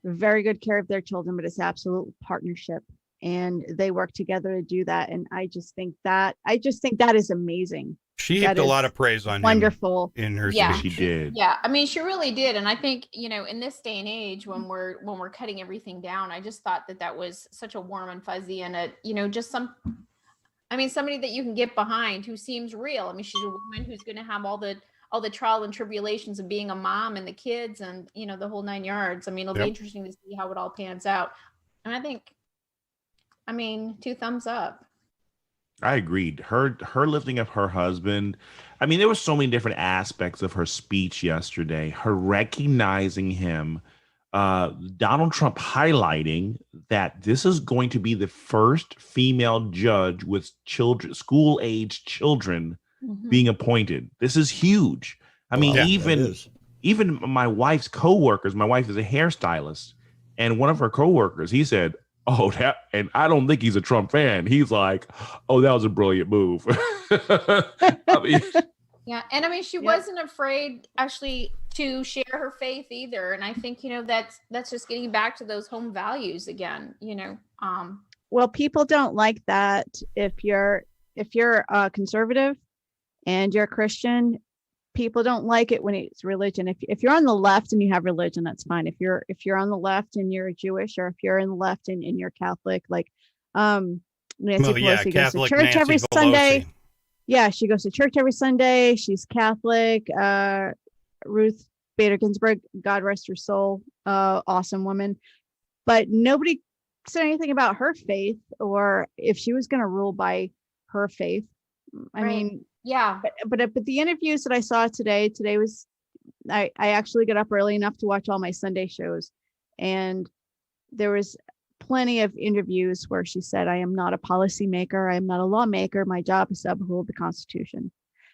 very good care of their children, but it's absolute partnership. and they work together to do that. And I just think that is amazing. She heaped a lot of praise on wonderful him in her Yeah, speech. She did. Yeah, I mean, she really did. And I think, in this day and age, when we're cutting everything down, I just thought that was such a warm and fuzzy and just somebody that you can get behind who seems real. I mean, she's a woman who's going to have all the trial and tribulations of being a mom and the kids and, the whole 9 yards. I mean, it'll be interesting to see how it all pans out. And I think, 2 thumbs up. I agreed. Her lifting up her husband. I mean, there were so many different aspects of her speech yesterday. Her recognizing him, Donald Trump highlighting that this is going to be the first female judge with children, school-aged children, being appointed. This is huge. I mean, even my wife's coworkers. My wife is a hairstylist, and one of her coworkers, he said, "Oh, that," and I don't think he's a Trump fan. He's like, "Oh, that was a brilliant move." Yeah, and she wasn't afraid actually to share her faith either. And I think that's just getting back to those home values again. Well, people don't like that if you're a conservative and you're a Christian. People don't like it when it's religion. If you're on the left and you have religion, that's fine. If you're on the left and you're Jewish, or if you're in the left and you're Catholic, like Nancy Pelosi goes to church every Sunday. Yeah, she goes to church every Sunday. She's Catholic. Ruth Bader Ginsburg, God rest her soul, awesome woman. But nobody said anything about her faith or if she was going to rule by her faith. I mean, yeah. But the interviews that I saw today was, I actually got up early enough to watch all my Sunday shows, and there was plenty of interviews where she said, "I am not a policymaker. I am not a lawmaker. My job is to uphold the Constitution."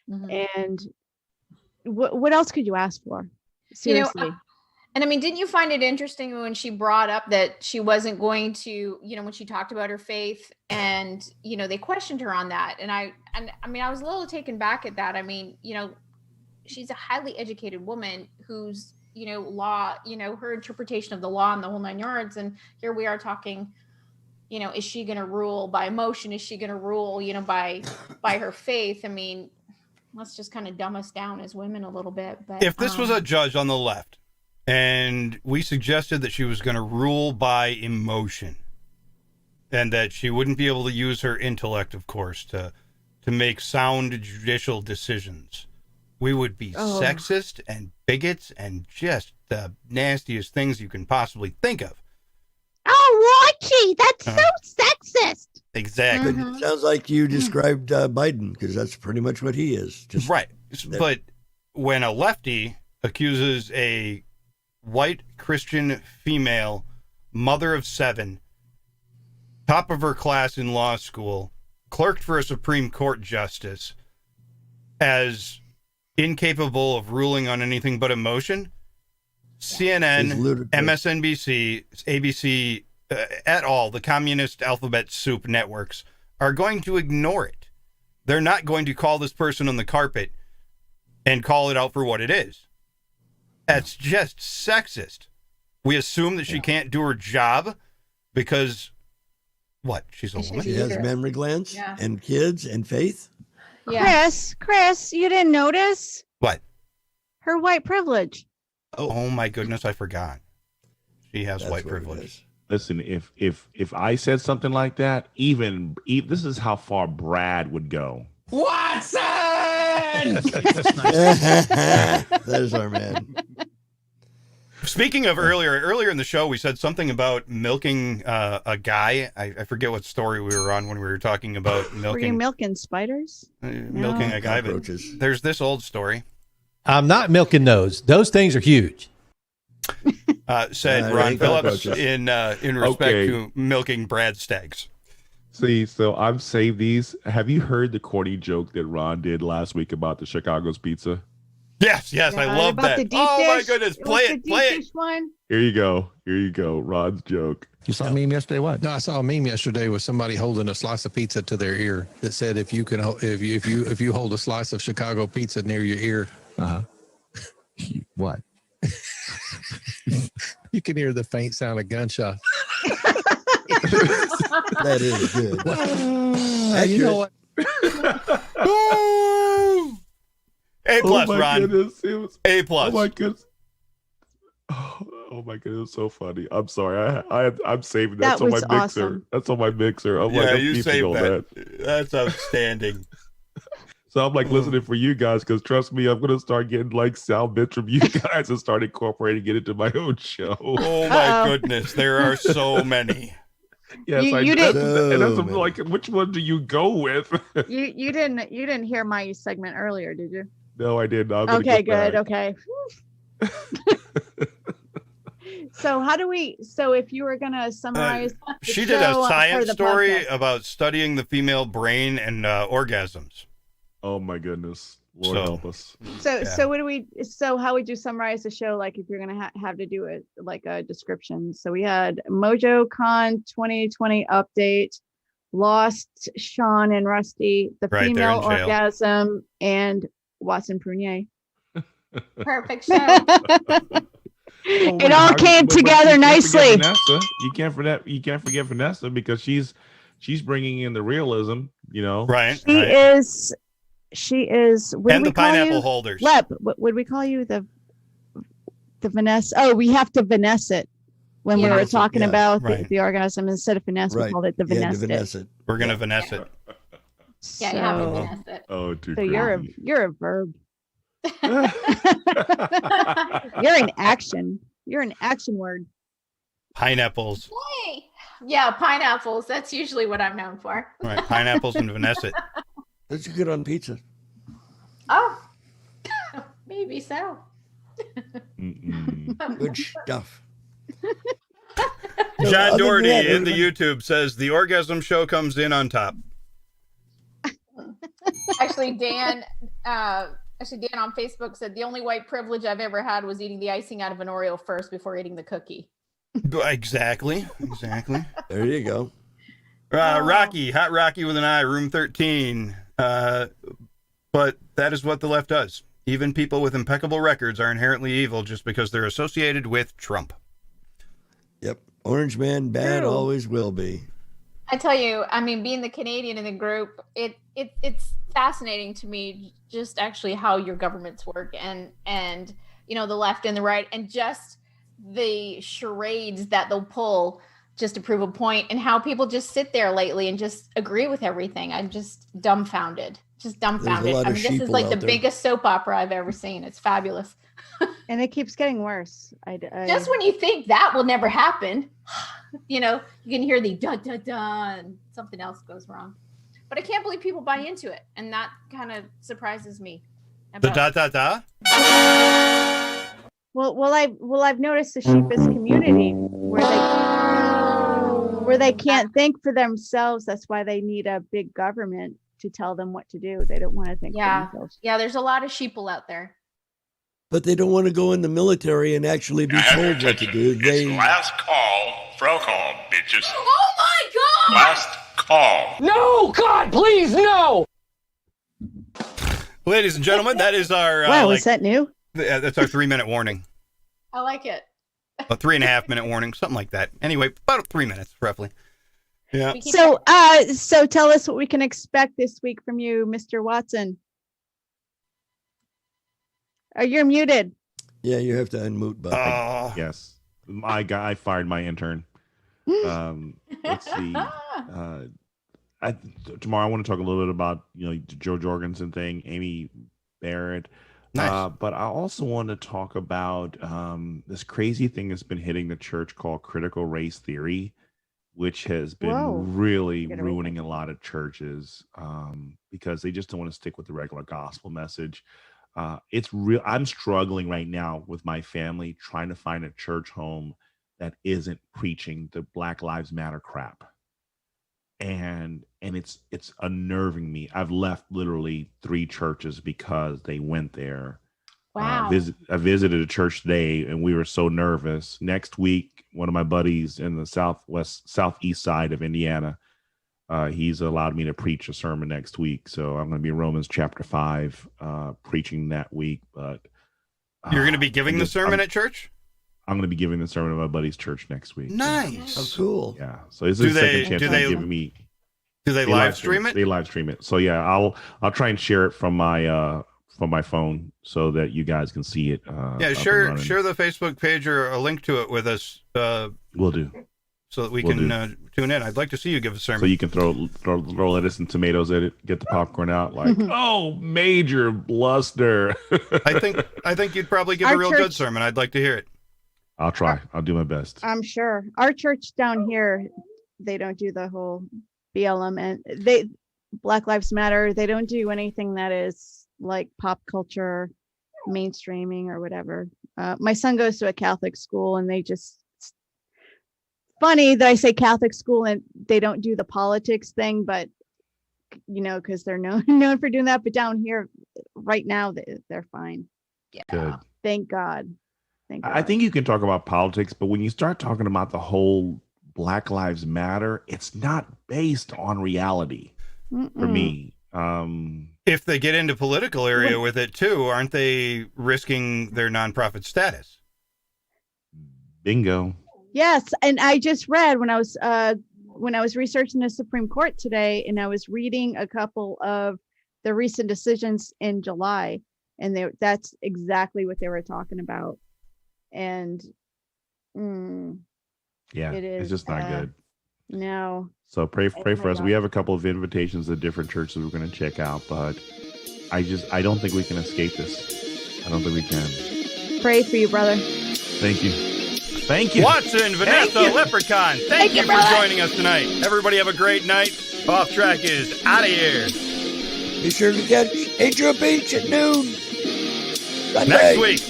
And what else could you ask for? Seriously. And didn't you find it interesting when she brought up that she wasn't going to, when she talked about her faith and, they questioned her on that. And I was a little taken back at that. She's a highly educated woman who's, law, her interpretation of the law and the whole 9 yards. And here we are talking, is she going to rule by emotion? Is she going to rule, by her faith? Let's just kind of dumb us down as women a little bit. But if this was a judge on the left and we suggested that she was going to rule by emotion and that she wouldn't be able to use her intellect, of course, to make sound judicial decisions, we would be sexist and bigots and just the nastiest things you can possibly think of. Oh, Archie, that's so sexist. Exactly. It sounds like you described Biden, because that's pretty much what he is. Just right. But when a lefty accuses a white Christian female, mother of 7, top of her class in law school, clerked for a Supreme Court justice, as incapable of ruling on anything but emotion, CNN, MSNBC, ABC, et al., the communist alphabet soup networks, are going to ignore it. They're not going to call this person on the carpet and call it out for what it is. That's just sexist. We assume that she can't do her job because, what? She's a woman? She has memory glands and kids and faith. Yeah. Chris, you didn't notice? What? Her white privilege. Oh my goodness, I forgot. She has white privilege. Listen, if I said something like that, even this is how far Brad would go. Watson! There's our man. Speaking of earlier in the show, we said something about milking a guy. I forget what story we were on when we were talking about milking. Were you milking spiders? Milking a guy. But there's this old story. I'm not milking those. Those things are huge. Said Ron Phillips in respect to milking Brad Staggs. See, so I've saved these. Have you heard the corny joke that Ron did last week about the Chicago's pizza? Yes, I love that. Oh my goodness, play it. One? Here you go, Ron's joke. You saw a meme yesterday? What? No, I saw a meme yesterday with somebody holding a slice of pizza to their ear that said, "If you hold a slice of Chicago pizza near your ear, what? You can hear the faint sound of gunshots." That is good. You know what? A plus, Ron. Goodness, it was, A plus. Oh my goodness. Oh my goodness, it was so funny. I'm sorry. I'm saving that. That That's on my was mixer. awesome. That's on my mixer. I'm Yeah, I'm you keeping saved all that. That's outstanding. So I'm like listening for you guys because trust me, I'm gonna start getting like sound bits from you guys and start incorporating it into my own show. Oh my goodness, there are so many. Yes, You that's, did- and that's like, which one do you go with? You didn't hear my segment earlier, did you? No, I did not. Okay, good. Okay. So how do we? So if you were gonna summarize, the She did a show for science the story podcast. about studying the female brain and orgasms. Oh my goodess, Lord So- help us. So Yeah. so what do we? So how would you summarize the show? Like if you're gonna have to do it like a description. So we had MojoCon 2020 update, Lost, Sean and Rusty, the Right, they're female in jail. orgasm, and Watson Prunier. Perfect show. It all came together you can't forget nicely. Vanessa. You can't forget Vanessa because she's bringing in the realism. You know, Right. She right. is. She is. What And do the we call pineapple you? holders. Lep. What would we call you? The Vanessa. Oh, we have to finesse it when we were Vanessa, talking yeah, about right. the orgasm. Instead of finesse, we Right. called it the Yeah, finesse. to Vanessa. We're gonna Vanessa it. Yeah, you have to So, finesse it. oh, too so crazy. you're a verb. You're an action. You're an action word. Pineapples. Yay. Yeah, pineapples. That's usually what I'm known for. Right. Pineapples and Vanessa it. That's good on pizza. Oh, maybe so. Mm-mm. Good stuff. John other than Doherty that, in the everybody- YouTube says the orgasm show comes in on top. Actually, Dan on Facebook said the only white privilege I've ever had was eating the icing out of an Oreo first before eating the cookie. Exactly. There you go. Rocky, Hot Rocky with an I, room 13. But that is what the left does. Even people with impeccable records are inherently evil just because they're associated with Trump. Yep. Orange man, bad, True. always will be. I tell you, I mean, being the Canadian in the group, it's fascinating to me just actually how your governments work and you know the left and the right and just the charades that they'll pull just to prove a point and how people just sit there lately and just agree with everything. I'm just dumbfounded. Just dumbfounded. lot I of mean, this is sheeple like out the there. biggest soap opera I've ever seen. It's fabulous. And it keeps getting worse. Just when you think that will never happen, you know, you can hear the dun dun dun, something else goes wrong. But I can't believe people buy into it, and that kind of surprises me. The da. Well, I've noticed the sheepish community where they can't think for themselves. That's why they need a big government to tell them what to do. They don't want to think for themselves. Yeah, there's a lot of sheeple out there. But they don't want to go in the military and actually be told what to do. It's last call, fro call, bitches. Oh my God! Last call. No, God, please, no! Ladies and gentlemen, that is our Wow, is that new? that's our 3-minute warning. I like it. A 3.5-minute warning, something like that. Anyway, about 3 minutes, roughly. Yeah. So tell us what we can expect this week from you, Mr. Watson. You're muted. Yeah, you have to unmute button. Yes, my guy fired my intern. Let's see. Tomorrow I want to talk a little bit about the Joe Jorgensen thing, Amy Barrett. Nice. But I also want to talk about this crazy thing that's been hitting the church called critical race theory, which has been really ruining a lot of churches because they just don't want to stick with the regular gospel message. It's real. I'm struggling right now with my family trying to find a church home that isn't preaching the Black Lives Matter crap. And it's unnerving me. I've left literally 3 churches because they went there. Wow. I visited a church today and we were so nervous. Next week, one of my buddies in the southeast side of Indiana, he's allowed me to preach a sermon next week. So I'm going to be in Romans chapter 5 preaching that week. But You're going to be giving the sermon at church? I'm going to be giving the sermon at my buddy's church next week. Nice. Oh, cool. Yeah. So it's the second chance they're giving me. Do they live stream it? They live stream it. So yeah, I'll try and share it from my phone so that you guys can see it. Yeah, share the Facebook page or a link to it with us. Will do. So that we can tune in. I'd like to see you give a sermon. So you can throw lettuce and tomatoes at it, get the popcorn out, like, oh, major bluster. I think you'd probably give a real good sermon. I'd like to hear it. I'll try. I'll do my best. I'm sure. Our church down here, they don't do the whole BLM, and Black Lives Matter. They don't do anything that is like pop culture mainstreaming or whatever. My son goes to a Catholic school, and they just, funny that I say Catholic school and they don't do the politics thing, but because they're known for doing that. But down here right now, they're fine. Yeah. Good. Thank God. I think you can talk about politics, but when you start talking about the whole Black Lives Matter, it's not based on reality for me. If they get into political area with it too, aren't they risking their nonprofit status? Bingo. Yes, and I just read when I was researching the Supreme Court today, and I was reading a couple of the recent decisions in July, and that's exactly what they were talking about. And yeah, it's just not good. No. So pray for us. We have a couple of invitations at different churches we're going to check out, but I don't think we can escape this. I don't think we can. Pray for you, brother. Thank you. Watson, Vanessa, Leprechaun, thank you for joining us tonight. Everybody have a great night. Off Track is out of here. Be sure to catch Angel Beach at noon. Sunday. Next week.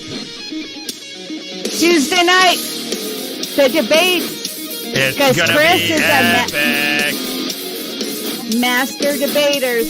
Tuesday night, the debate. It's gonna Chris be is epic. a master debater.